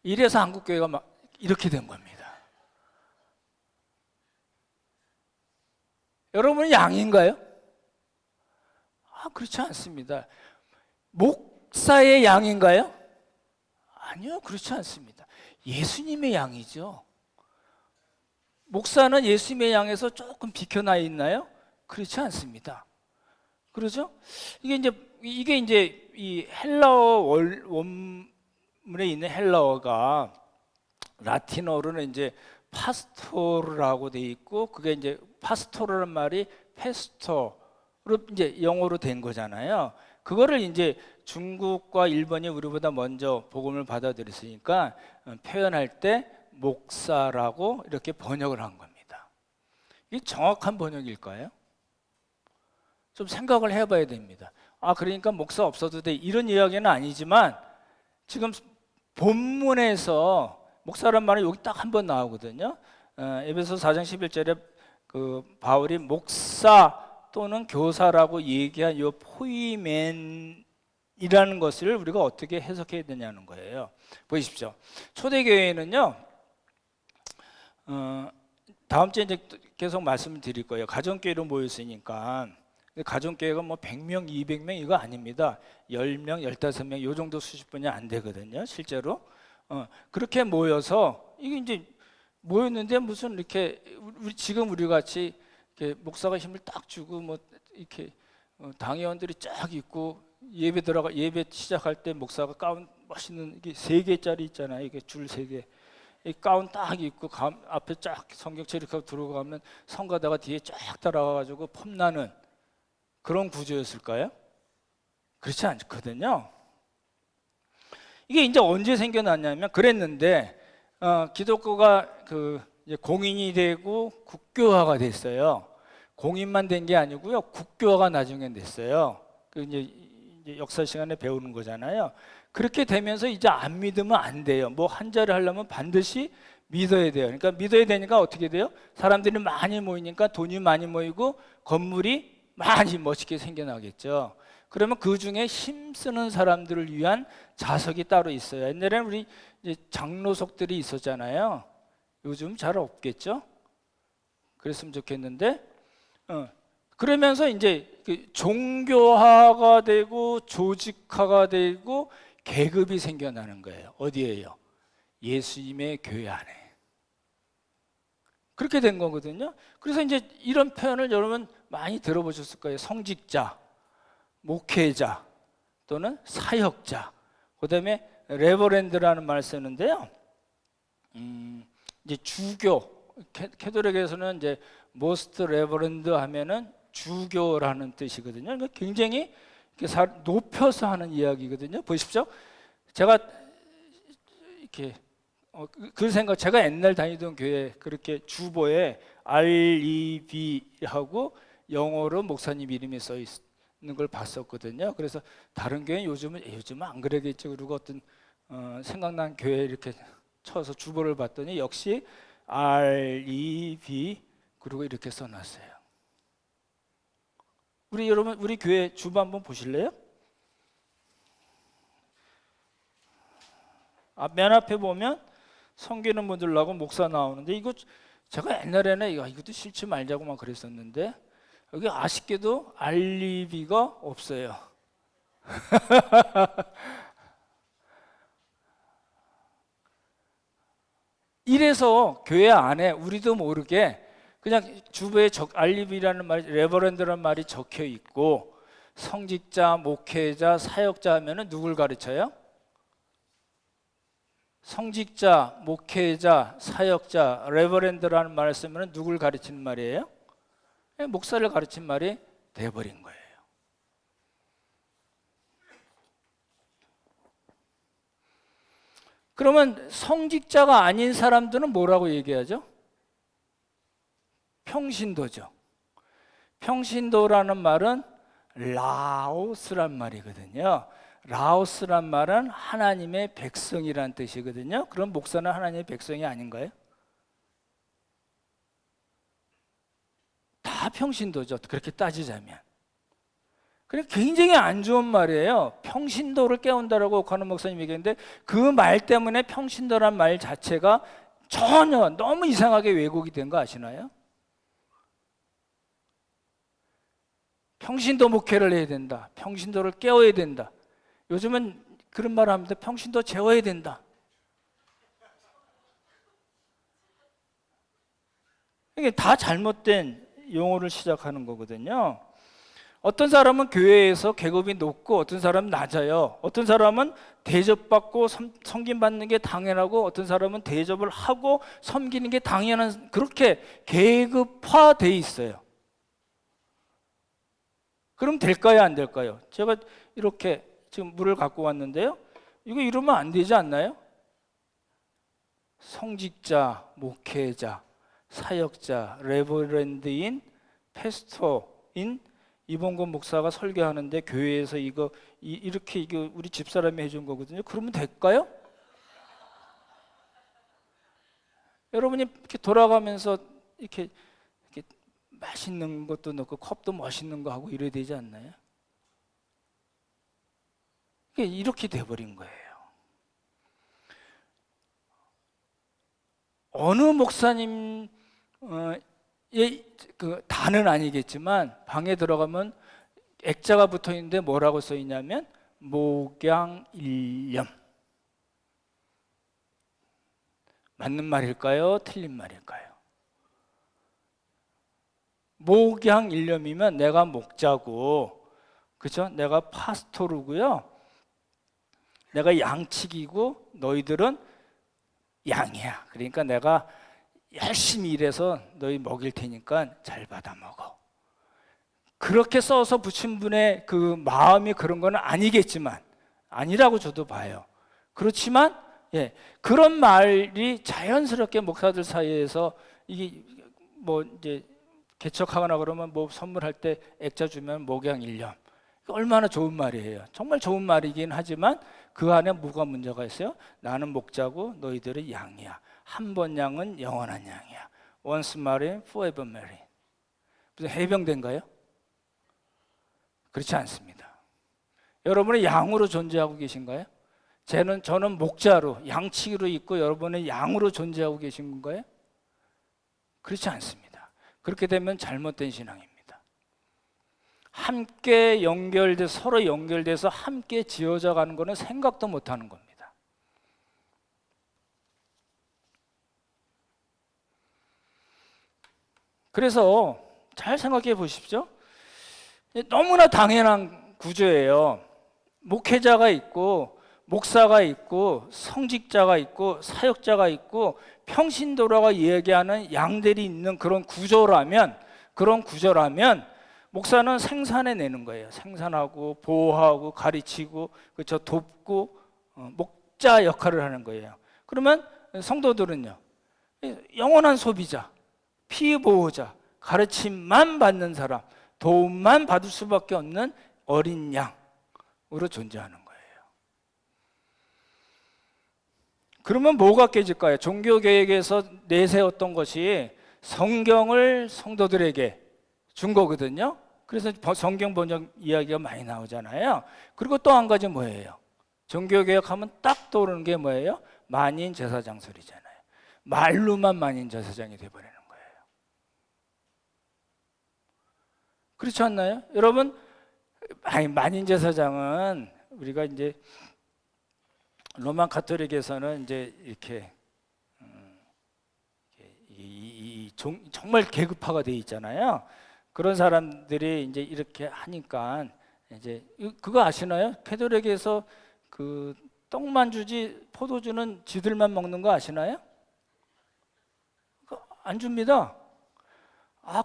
이래서 한국교회가 막 이렇게 된 겁니다. 여러분은 양인가요? 그렇지 않습니다. 목사의 양인가요? 아니요, 그렇지 않습니다. 예수님의 양이죠. 목사는 예수님의 양에서 조금 비켜나 있나요? 그렇지 않습니다. 그러죠? 이게 이제 이 헬라어 원문에 있는 헬라어가 라틴어로는 이제 파스토르라고 돼 있고, 그게 이제 파스토르라는 말이 페스토로 이제 영어로 된 거잖아요. 그거를 이제 중국과 일본이 우리보다 먼저 복음을 받아들였으니까 표현할 때 목사라고 이렇게 번역을 한 겁니다. 이게 정확한 번역일까요? 좀 생각을 해봐야 됩니다. 그러니까 목사 없어도 돼, 이런 이야기는 아니지만, 지금 본문에서 목사란 말은 여기 딱 한 번 나오거든요. 에베소 4장 11절에 바울이 목사 또는 교사라고 얘기한 이 포이멘이라는 것을 우리가 어떻게 해석해야 되냐는 거예요. 보십시오. 초대교회는요, 다음 주에 이제 계속 말씀을 드릴 거예요. 가정교회로 모였으니까. 가정교회가 뭐 100명, 200명 이거 아닙니다. 10명, 15명 요 정도 수십 분이 안 되거든요, 실제로. 그렇게 모여서 이게 이제 모였는데 무슨 이렇게 지금 우리 같이 이렇게 목사가 힘을 딱 주고 뭐 이렇게 당회원들이 쫙 있고 예배 시작할 때 목사가 가운 멋있는 이게 3개짜리 있잖아요. 이게 줄 3개. 이 가운 딱 입고 앞에 쫙 성경책 이렇게 들어가면 성가다가 뒤에 쫙 따라와가지고 폼나는 그런 구조였을까요? 그렇지 않거든요. 이게 이제 언제 생겨났냐면, 그랬는데 기독교가 이제 공인이 되고 국교화가 됐어요. 공인만 된 게 아니고요, 국교화가 나중에 됐어요. 이제 역사 시간에 배우는 거잖아요. 그렇게 되면서 이제 안 믿으면 안 돼요. 뭐 한자를 하려면 반드시 믿어야 돼요. 그러니까 믿어야 되니까 어떻게 돼요? 사람들이 많이 모이니까 돈이 많이 모이고 건물이 많이 멋있게 생겨나겠죠. 그러면 그 중에 힘쓰는 사람들을 위한 좌석이 따로 있어요. 옛날에는 우리 이제 장로석들이 있었잖아요. 요즘 잘 없겠죠? 그랬으면 좋겠는데, 그러면서 이제 종교화가 되고 조직화가 되고 계급이 생겨나는 거예요. 어디에요? 예수님의 교회 안에. 그렇게 된 거거든요. 그래서 이제 이런 표현을 여러분 많이 들어보셨을 거예요. 성직자, 목회자 또는 사역자. 그다음에 레버랜드라는 말을 쓰는데요. 이제 주교, 캐톨릭에서는 이제 most reverend 하면은 주교라는 뜻이거든요. 그러니까 굉장히 높여서 하는 이야기거든요. 보십시오. 제가 이렇게 그 생각, 제가 옛날 다니던 교회 그렇게 주보에 REV하고 영어로 목사님 이름이 써 있는 걸 봤었거든요. 그래서 다른 교회는 요즘은 안 그러겠죠. 그리고 어떤 생각난 교회 이렇게 쳐서 주보를 봤더니 역시 REV 그리고 이렇게 써놨어요. 여러분 우리 교회 주보 한번 보실래요? 맨 앞에 보면 섬기는 분들하고 목사 나오는데, 이거 제가 옛날에는 이것도 싫지 말자고만 그랬었는데, 여기 아쉽게도 REV가 없어요. 이래서 교회 안에 우리도 모르게 그냥 주보에 알리비라는 말, 레버런드라는 말이 적혀 있고 성직자, 목회자, 사역자 하면은 누굴 가르쳐요? 성직자, 목회자, 사역자, 레버런드라는 말을 쓰면 누굴 가르치는 말이에요? 목사를 가르친 말이 돼버린 거예요. 그러면 성직자가 아닌 사람들은 뭐라고 얘기하죠? 평신도죠. 평신도라는 말은 라오스란 말이거든요. 라오스란 말은 하나님의 백성이란 뜻이거든요. 그럼 목사는 하나님의 백성이 아닌가요? 다 평신도죠. 그렇게 따지자면. 그래 굉장히 안 좋은 말이에요. 평신도를 깨운다라고 관원 목사님 얘기했는데 그 말 때문에 평신도란 말 자체가 전혀 너무 이상하게 왜곡이 된 거 아시나요? 평신도 목회를 해야 된다. 평신도를 깨워야 된다. 요즘은 그런 말을 합니다. 평신도 재워야 된다. 이게 다 잘못된 용어를 시작하는 거거든요. 어떤 사람은 교회에서 계급이 높고 어떤 사람은 낮아요. 어떤 사람은 대접받고 섬김받는 게 당연하고 어떤 사람은 대접을 하고 섬기는 게 당연한 그렇게 계급화돼 있어요. 그럼 될까요? 안 될까요? 제가 이렇게 지금 물을 갖고 왔는데요. 이거 이러면 안 되지 않나요? 성직자, 목회자, 사역자, 레버런드인, 패스터인 이봉건 목사가 설교하는데 교회에서 이렇게 우리 집사람이 해준 거거든요. 그러면 될까요? 여러분이 이렇게 돌아가면서 이렇게 맛있는 것도 넣고 컵도 멋있는 거 하고 이래야 되지 않나요? 이렇게 돼버린 거예요. 어느 목사님 그 다는 아니겠지만 방에 들어가면 액자가 붙어 있는데 뭐라고 써 있냐면 목양일념. 맞는 말일까요? 틀린 말일까요? 목양일념이면 내가 목자고, 그죠? 내가 파스토르고요. 내가 양치기고 너희들은 양이야. 그러니까 내가 열심히 일해서 너희 먹일 테니까 잘 받아 먹어. 그렇게 써서 붙인 분의 그 마음이 그런 건 아니겠지만, 아니라고 저도 봐요. 그렇지만 그런 말이 자연스럽게 목사들 사이에서 이게 뭐 이제 개척하거나 그러면 뭐 선물할 때 액자 주면 목양일념. 얼마나 좋은 말이에요. 정말 좋은 말이긴 하지만 그 안에 뭐가 문제가 있어요? 나는 목자고 너희들은 양이야. 한 번 양은 영원한 양이야. Once married, forever married. 무슨 해병대인가요? 그렇지 않습니다. 여러분은 양으로 존재하고 계신가요? 저는 목자로 양치기로 있고 여러분은 양으로 존재하고 계신 건가요? 그렇지 않습니다. 그렇게 되면 잘못된 신앙입니다. 함께 서로 연결돼서 함께 지어져 가는 것은 생각도 못 하는 겁니다. 그래서 잘 생각해 보십시오. 너무나 당연한 구조예요. 목회자가 있고 목사가 있고 성직자가 있고 사역자가 있고 평신도라고 이야기하는 양들이 있는 그런 구조라면 목사는 생산해내는 거예요. 생산하고 보호하고 가르치고 그렇죠. 돕고 목자 역할을 하는 거예요. 그러면 성도들은요. 영원한 소비자, 피보호자, 가르침만 받는 사람, 도움만 받을 수밖에 없는 어린 양으로 존재하는 거예요. 그러면 뭐가 깨질까요? 종교개혁에서 내세웠던 것이 성경을 성도들에게 준 거거든요. 그래서 성경 번역 이야기가 많이 나오잖아요. 그리고 또 한 가지 뭐예요? 종교개혁하면 딱 떠오르는 게 뭐예요? 만인 제사장 소리잖아요. 말로만 만인 제사장이 돼버리는 거예요. 그렇지 않나요? 여러분, 만인 제사장은 우리가 이제 로마 가톨릭에서는 이제 이렇게 이 정말 계급화가 돼 있잖아요. 그런 사람들이 이제 이렇게 하니까 이제 그거 아시나요? 캐톨릭에서 그 떡만 주지 포도주는 지들만 먹는 거 아시나요? 안 줍니다.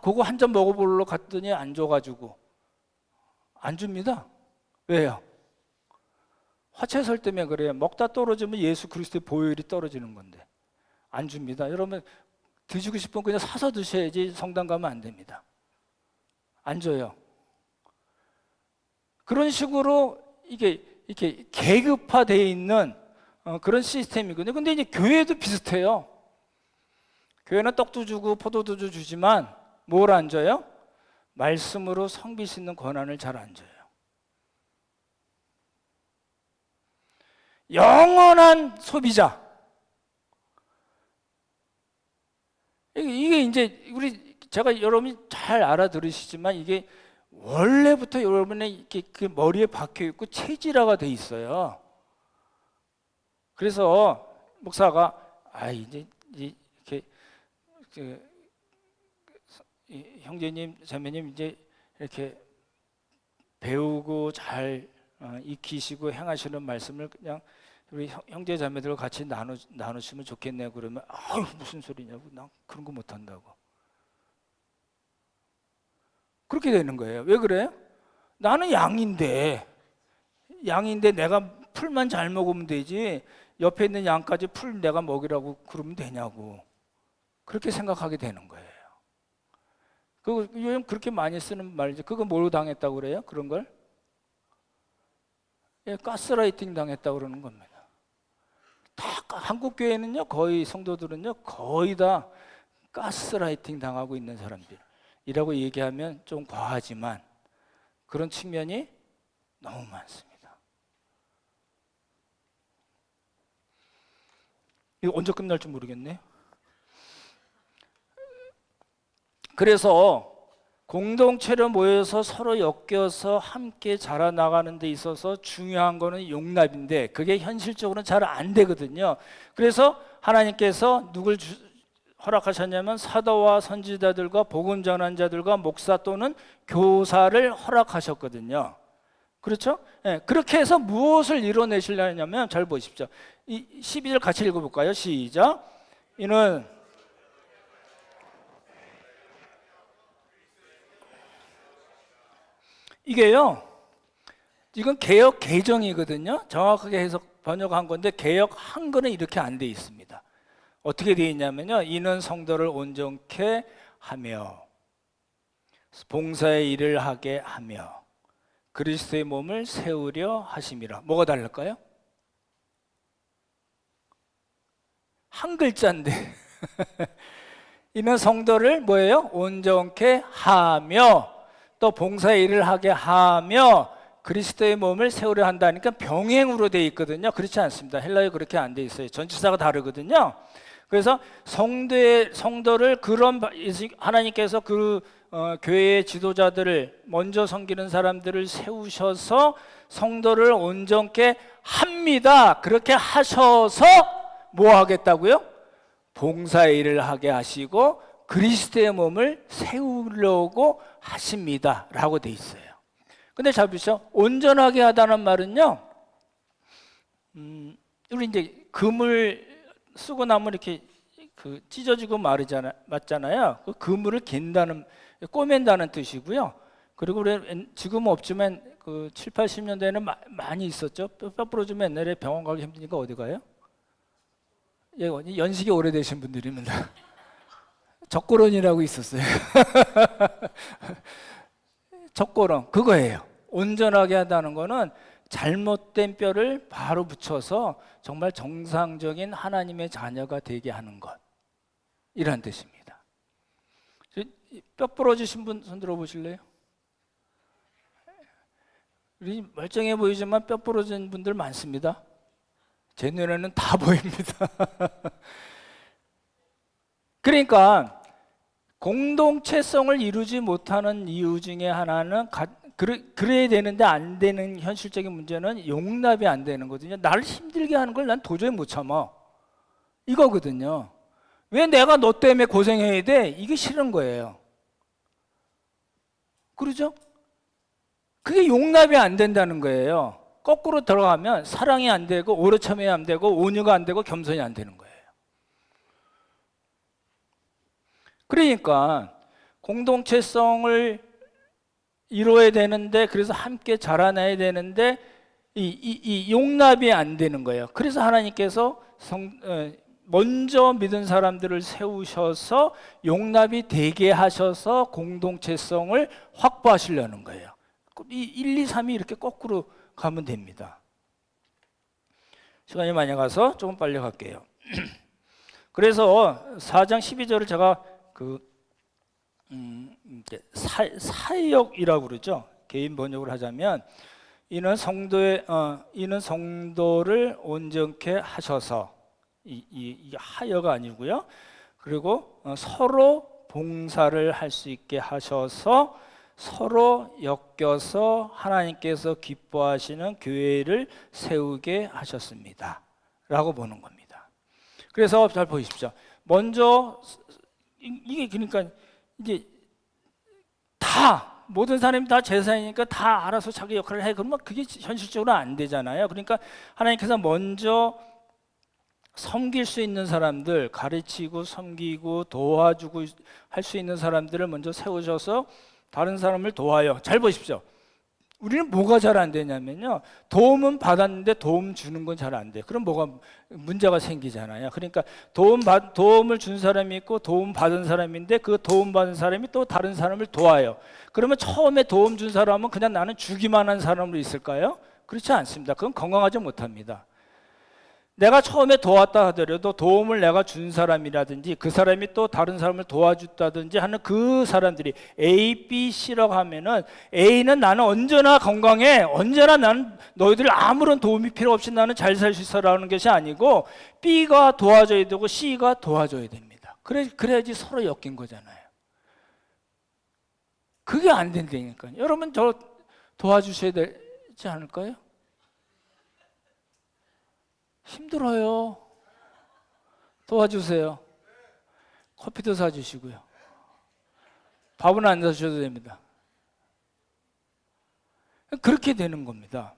그거 한 잔 먹어보러 갔더니 안 줘가지고 안 줍니다. 왜요? 화채설 때문에 그래요. 먹다 떨어지면 예수 그리스도의 보혈이 떨어지는 건데 안 줍니다. 여러분 드시고 싶으면 그냥 사서 드셔야지 성당 가면 안 됩니다. 안 줘요. 그런 식으로 이게 이렇게 계급화되어 있는 그런 시스템이거든요. 근데 이제 교회도 비슷해요. 교회는 떡도 주고 포도도 주지만 뭘 안 줘요? 말씀으로 성비 싣는 권한을 잘 안 줘요. 영원한 소비자. 이게 이제 제가 여러분이 잘 알아들으시지만 이게 원래부터 여러분의 이렇게 그 머리에 박혀 있고 체질화가 돼 있어요. 그래서 목사가 이제 이렇게 형제님, 자매님 이제 이렇게 배우고 잘 익히시고 행하시는 말씀을 그냥 우리 형제 자매들과 같이 나누시면 좋겠네요. 그러면 무슨 소리냐고, 난 그런 거 못 한다고. 그렇게 되는 거예요. 왜 그래요? 나는 양인데 내가 풀만 잘 먹으면 되지 옆에 있는 양까지 풀 내가 먹이라고 그러면 되냐고. 그렇게 생각하게 되는 거예요. 요즘 그렇게 많이 쓰는 말이죠. 그거 뭐로 당했다고 그래요? 그런 걸? 가스라이팅 당했다고 그러는 겁니다. 한국 교회는요, 거의 성도들은요, 거의 다 가스라이팅 당하고 있는 사람들이라고 얘기하면 좀 과하지만 그런 측면이 너무 많습니다. 이거 언제 끝날지 모르겠네요. 그래서 공동체로 모여서 서로 엮여서 함께 자라나가는 데 있어서 중요한 거는 용납인데 그게 현실적으로는 잘 안 되거든요. 그래서 하나님께서 누굴 허락하셨냐면 사도와 선지자들과 복음 전환자들과 목사 또는 교사를 허락하셨거든요. 그렇죠? 그렇게 해서 무엇을 이뤄내시려냐면 잘 보십시오. 이 12절 같이 읽어볼까요? 시작. 이는 이게요, 이건 개역 개정이거든요. 정확하게 번역한 건데 개역 한글은 이렇게 안 돼 있습니다. 어떻게 돼 있냐면요, 이는 성도를 온전케 하며 봉사의 일을 하게 하며 그리스도의 몸을 세우려 하심이라. 뭐가 다를까요? 한 글자인데 이는 성도를 뭐예요? 온전케 하며 또 봉사의 일을 하게 하며 그리스도의 몸을 세우려 한다니까 병행으로 되어 있거든요. 그렇지 않습니다. 헬라어에 그렇게 안 되어 있어요. 전치사가 다르거든요. 그래서 성도를 그런 하나님께서 교회의 지도자들을 먼저 섬기는 사람들을 세우셔서 성도를 온전케 합니다. 그렇게 하셔서 뭐 하겠다고요? 봉사의 일을 하게 하시고 그리스도의 몸을 세우려고 하십니다 라고 돼 있어요. 근데 잘 보시죠. 온전하게 하다는 말은요, 우리 이제 금을 쓰고 나면 이렇게 찢어지고 맞잖아요. 그 그물을 꼬맨다는 뜻이고요. 그리고 지금은 없지만 그 7, 80년대에는 많이 있었죠. 뼈 부러지면 옛날에 병원 가기 힘드니까 어디 가요? 연식이 오래되신 분들입니다. 적고론이라고 있었어요. 적고론 그거예요. 온전하게 한다는 거는 잘못된 뼈를 바로 붙여서 정말 정상적인 하나님의 자녀가 되게 하는 것, 이런 뜻입니다. 뼈 부러지신 분 손 들어보실래요? 우리 멀쩡해 보이지만 뼈 부러진 분들 많습니다. 제 눈에는 다 보입니다. 그러니까 공동체성을 이루지 못하는 이유 중에 하나는 그래야 되는데 안 되는 현실적인 문제는 용납이 안 되는 거거든요. 나를 힘들게 하는 걸 난 도저히 못 참아, 이거거든요. 왜 내가 너 때문에 고생해야 돼? 이게 싫은 거예요. 그러죠? 그게 용납이 안 된다는 거예요. 거꾸로 들어가면 사랑이 안 되고 오래 참음이 안 되고 온유가 안 되고 겸손이 안 되는 거예요. 그러니까 공동체성을 이루어야 되는데, 그래서 함께 자라나야 되는데 이 용납이 안 되는 거예요. 그래서 하나님께서 먼저 믿은 사람들을 세우셔서 용납이 되게 하셔서 공동체성을 확보하시려는 거예요. 이 1, 2, 3이 이렇게 거꾸로 가면 됩니다. 시간이 많이 가서 조금 빨리 갈게요. 그래서 4장 12절을 제가 사역이라고 그러죠. 개인 번역을 하자면 이는 성도를 온전케 하셔서, 이 하여가 아니고요. 그리고 서로 봉사를 할 수 있게 하셔서 서로 엮여서 하나님께서 기뻐하시는 교회를 세우게 하셨습니다 라고 보는 겁니다. 그래서 잘 보십시오. 먼저 이게 그러니까 이제 다 모든 사람이 다 제사이니까 다 알아서 자기 역할을 해. 그러면 그게 현실적으로 안 되잖아요. 그러니까 하나님께서 먼저 섬길 수 있는 사람들, 가르치고 섬기고 도와주고 할 수 있는 사람들을 먼저 세우셔서 다른 사람을 도와요. 잘 보십시오. 우리는 뭐가 잘 안 되냐면요, 도움은 받았는데 도움 주는 건 잘 안 돼. 그럼 뭐가 문제가 생기잖아요. 그러니까 도움을 준 사람이 있고 도움 받은 사람인데 그 도움 받은 사람이 또 다른 사람을 도와요. 그러면 처음에 도움 준 사람은 그냥 나는 주기만 한 사람으로 있을까요? 그렇지 않습니다. 그건 건강하지 못합니다. 내가 처음에 도왔다 하더라도 도움을 내가 준 사람이라든지 그 사람이 또 다른 사람을 도와줬다든지 하는 그 사람들이 A, B, C라고 하면은, A는 나는 언제나 건강해, 언제나 나는 너희들 아무런 도움이 필요 없이 나는 잘 살 수 있어라는 것이 아니고 B가 도와줘야 되고 C가 도와줘야 됩니다. 그래야지 서로 엮인 거잖아요. 그게 안 된다니까요. 여러분 저 도와주셔야 되지 않을까요? 힘들어요. 도와주세요. 커피도 사주시고요. 밥은 안 사주셔도 됩니다. 그렇게 되는 겁니다.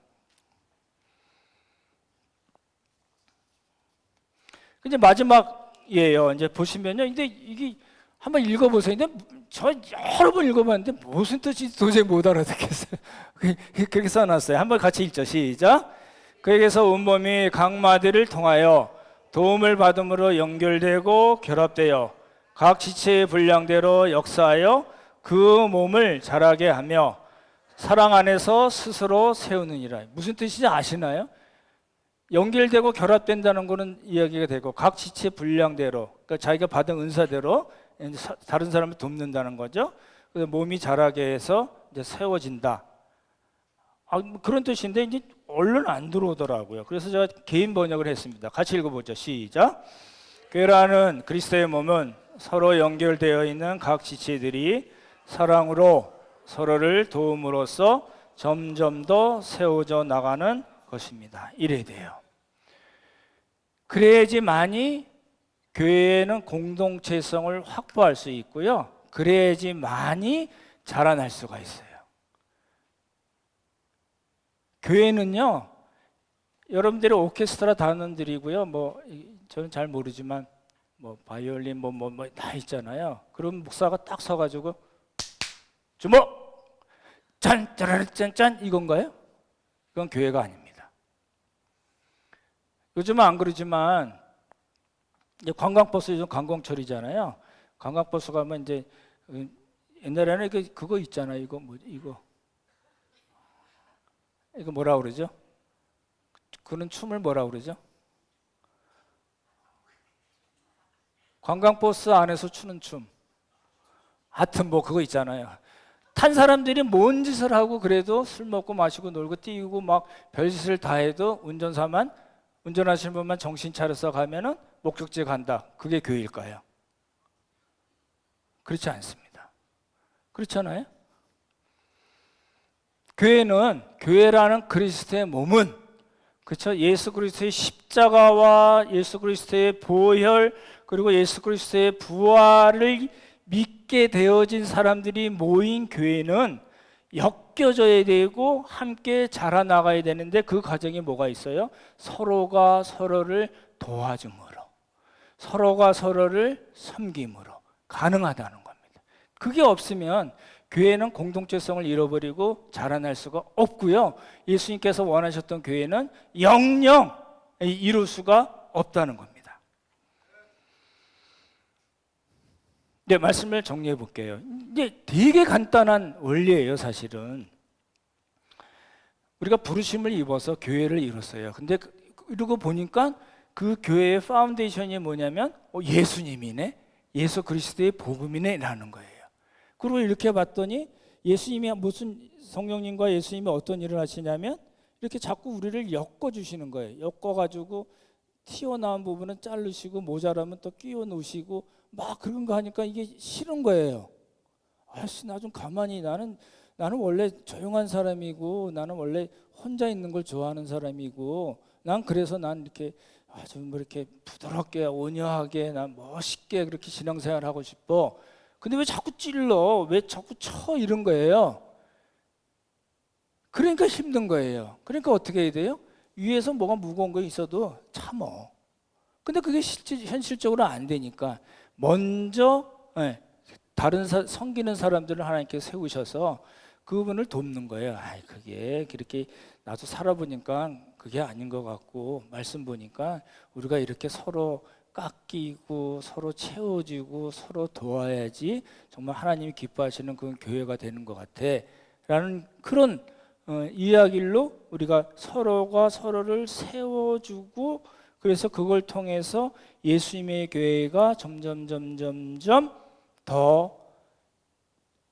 이제 마지막이에요. 이제 보시면요. 근데 이게 한번 읽어보세요. 근데 저 여러 번 읽어봤는데 무슨 뜻인지 도저히 못 알아듣겠어요. 그렇게 써놨어요. 한번 같이 읽죠. 시작. 그에게서 온몸이 각 마디를 통하여 도움을 받음으로 연결되고 결합되어 각 지체의 분량대로 역사하여 그 몸을 자라게 하며 사랑 안에서 스스로 세우느니라. 무슨 뜻인지 아시나요? 연결되고 결합된다는 것은 이야기가 되고 각 지체 분량대로, 그러니까 자기가 받은 은사대로 다른 사람을 돕는다는 거죠. 그래서 몸이 자라게 해서 이제 세워진다. 그런 뜻인데 이제 얼른 안 들어오더라고요. 그래서 제가 개인 번역을 했습니다. 같이 읽어보죠. 시작. 교회라는 그리스도의 몸은 서로 연결되어 있는 각 지체들이 사랑으로 서로를 도움으로써 점점 더 세워져 나가는 것입니다. 이래야 돼요. 그래야지만이 교회는 공동체성을 확보할 수 있고요. 그래야지만이 자라날 수가 있어요. 교회는요, 여러분들이 오케스트라 단원들이고요, 뭐 저는 잘 모르지만 뭐 바이올린 뭐 다 있잖아요. 그럼 목사가 딱 서가지고 주목, 짠 짜라라 짠짠 이건가요? 그건 교회가 아닙니다. 요즘은 안 그러지만 이제 관광버스 요즘 관광철이잖아요. 관광버스 가면 이제 옛날에는 그거 있잖아요. 이거 뭐라 그러죠? 그런 춤을 뭐라 그러죠? 관광버스 안에서 추는 춤. 하여튼 뭐 그거 있잖아요. 탄 사람들이 뭔 짓을 하고 그래도 술 먹고 마시고 놀고 뛰고 막 별짓을 다 해도 운전하시는 분만 정신 차려서 가면은 목적지에 간다. 그게 교회일까요? 그렇지 않습니다. 그렇잖아요? 교회라는 그리스도의 몸은 그렇죠? 예수 그리스도의 십자가와 예수 그리스도의 보혈 그리고 예수 그리스도의 부활을 믿게 되어진 사람들이 모인 교회는 엮여져야 되고 함께 자라나가야 되는데 그 과정에 뭐가 있어요? 서로가 서로를 도와줌으로, 서로가 서로를 섬김으로 가능하다는 겁니다. 그게 없으면 교회는 공동체성을 잃어버리고 자라날 수가 없고요. 예수님께서 원하셨던 교회는 영영 이룰 수가 없다는 겁니다. 네, 말씀을 정리해 볼게요. 이제 되게 간단한 원리예요, 사실은. 우리가 부르심을 입어서 교회를 이뤘어요. 근데 이러고 보니까 그 교회의 파운데이션이 뭐냐면 예수님이네, 예수 그리스도의 복음이네 라는 거예요. 그리고 이렇게 봤더니 예수님이 무슨 성령님과 예수님이 어떤 일을 하시냐면 이렇게 자꾸 우리를 엮어주시는 거예요. 엮어가지고 튀어나온 부분은 자르시고 모자라면 또 끼워 놓으시고 막 그런 거 하니까 이게 싫은 거예요. 아씨, 나 좀 가만히, 나는 원래 조용한 사람이고 나는 원래 혼자 있는 걸 좋아하는 사람이고 그래서 난 이렇게 아주 뭐 이렇게 부드럽게 온유하게 난 멋있게 그렇게 신앙생활 하고 싶어. 근데 왜 자꾸 찔러? 왜 자꾸 쳐? 이런 거예요. 그러니까 힘든 거예요. 그러니까 어떻게 해야 돼요? 위에서 뭐가 무거운 거 있어도 참어. 근데 그게 현실적으로 안 되니까 먼저 다른 섬기는 사람들을 하나님께서 세우셔서 그분을 돕는 거예요. 그게 그렇게 나도 살아보니까 그게 아닌 것 같고 말씀 보니까 우리가 이렇게 서로 깎이고 서로 채워지고 서로 도와야지 정말 하나님이 기뻐하시는 그런 교회가 되는 것 같아 라는 그런 이야기로 우리가 서로가 서로를 세워주고 그래서 그걸 통해서 예수님의 교회가 점점 더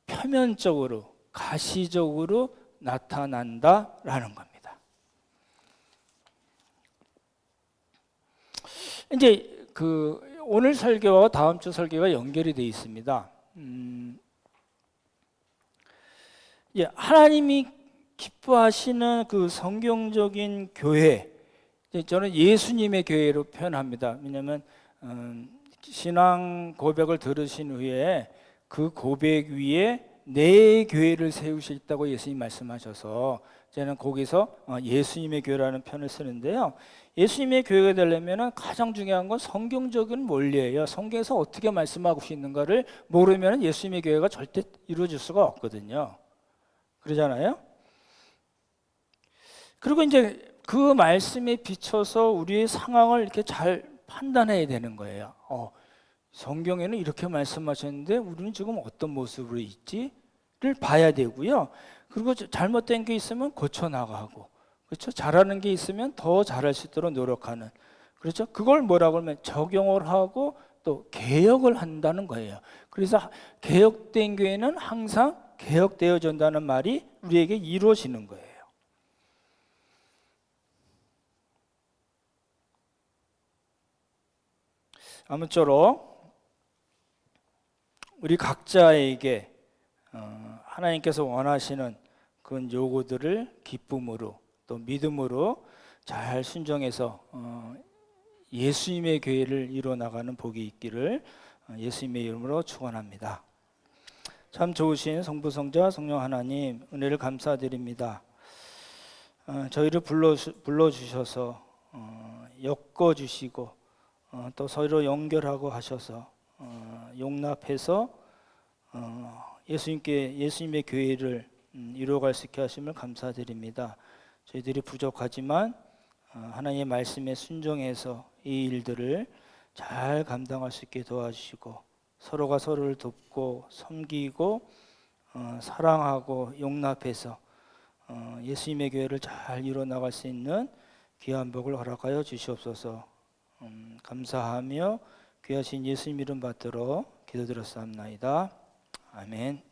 표면적으로 가시적으로 나타난다라는 겁니다. 이제 오늘 설교와 다음 주 설교가 연결이 되어 있습니다. 하나님이 기뻐하시는 그 성경적인 교회, 저는 예수님의 교회로 표현합니다. 왜냐하면 신앙 고백을 들으신 후에 그 고백 위에 내 교회를 세우시겠다고 예수님 말씀하셔서 저는 거기서 예수님의 교회라는 표현을 쓰는데요. 예수님의 교회가 되려면 가장 중요한 건 성경적인 원리예요. 성경에서 어떻게 말씀하고 있는가를 모르면 예수님의 교회가 절대 이루어질 수가 없거든요. 그러잖아요. 그리고 이제 그 말씀에 비춰서 우리의 상황을 이렇게 잘 판단해야 되는 거예요. 성경에는 이렇게 말씀하셨는데 우리는 지금 어떤 모습으로 있지를 봐야 되고요. 그리고 잘못된 게 있으면 고쳐 나가고, 그렇죠? 잘하는 게 있으면 더 잘할 수 있도록 노력하는, 그렇죠? 그걸 뭐라고 하면 적용을 하고 또 개혁을 한다는 거예요. 그래서 개혁된 교회는 항상 개혁되어진다는 말이 우리에게 이루어지는 거예요. 아무쪼록 우리 각자에게 하나님께서 원하시는 그런 요구들을 기쁨으로 또 믿음으로 잘 순종해서 예수님의 교회를 이루어나가는 복이 있기를 예수님의 이름으로 축원합니다. 참 좋으신 성부성자 성령 하나님, 은혜를 감사드립니다. 저희를 불러주셔서 엮어주시고 또 서로 연결하고 하셔서 용납해서 예수님의 교회를 이루어갈 수 있게 하심을 감사드립니다. 저희들이 부족하지만 하나님의 말씀에 순종해서 이 일들을 잘 감당할 수 있게 도와주시고 서로가 서로를 돕고 섬기고 사랑하고 용납해서 예수님의 교회를 잘 이루어나갈 수 있는 귀한 복을 허락하여 주시옵소서. 감사하며 귀하신 예수님 이름 받들어 기도드렸사옵나이다. 아멘.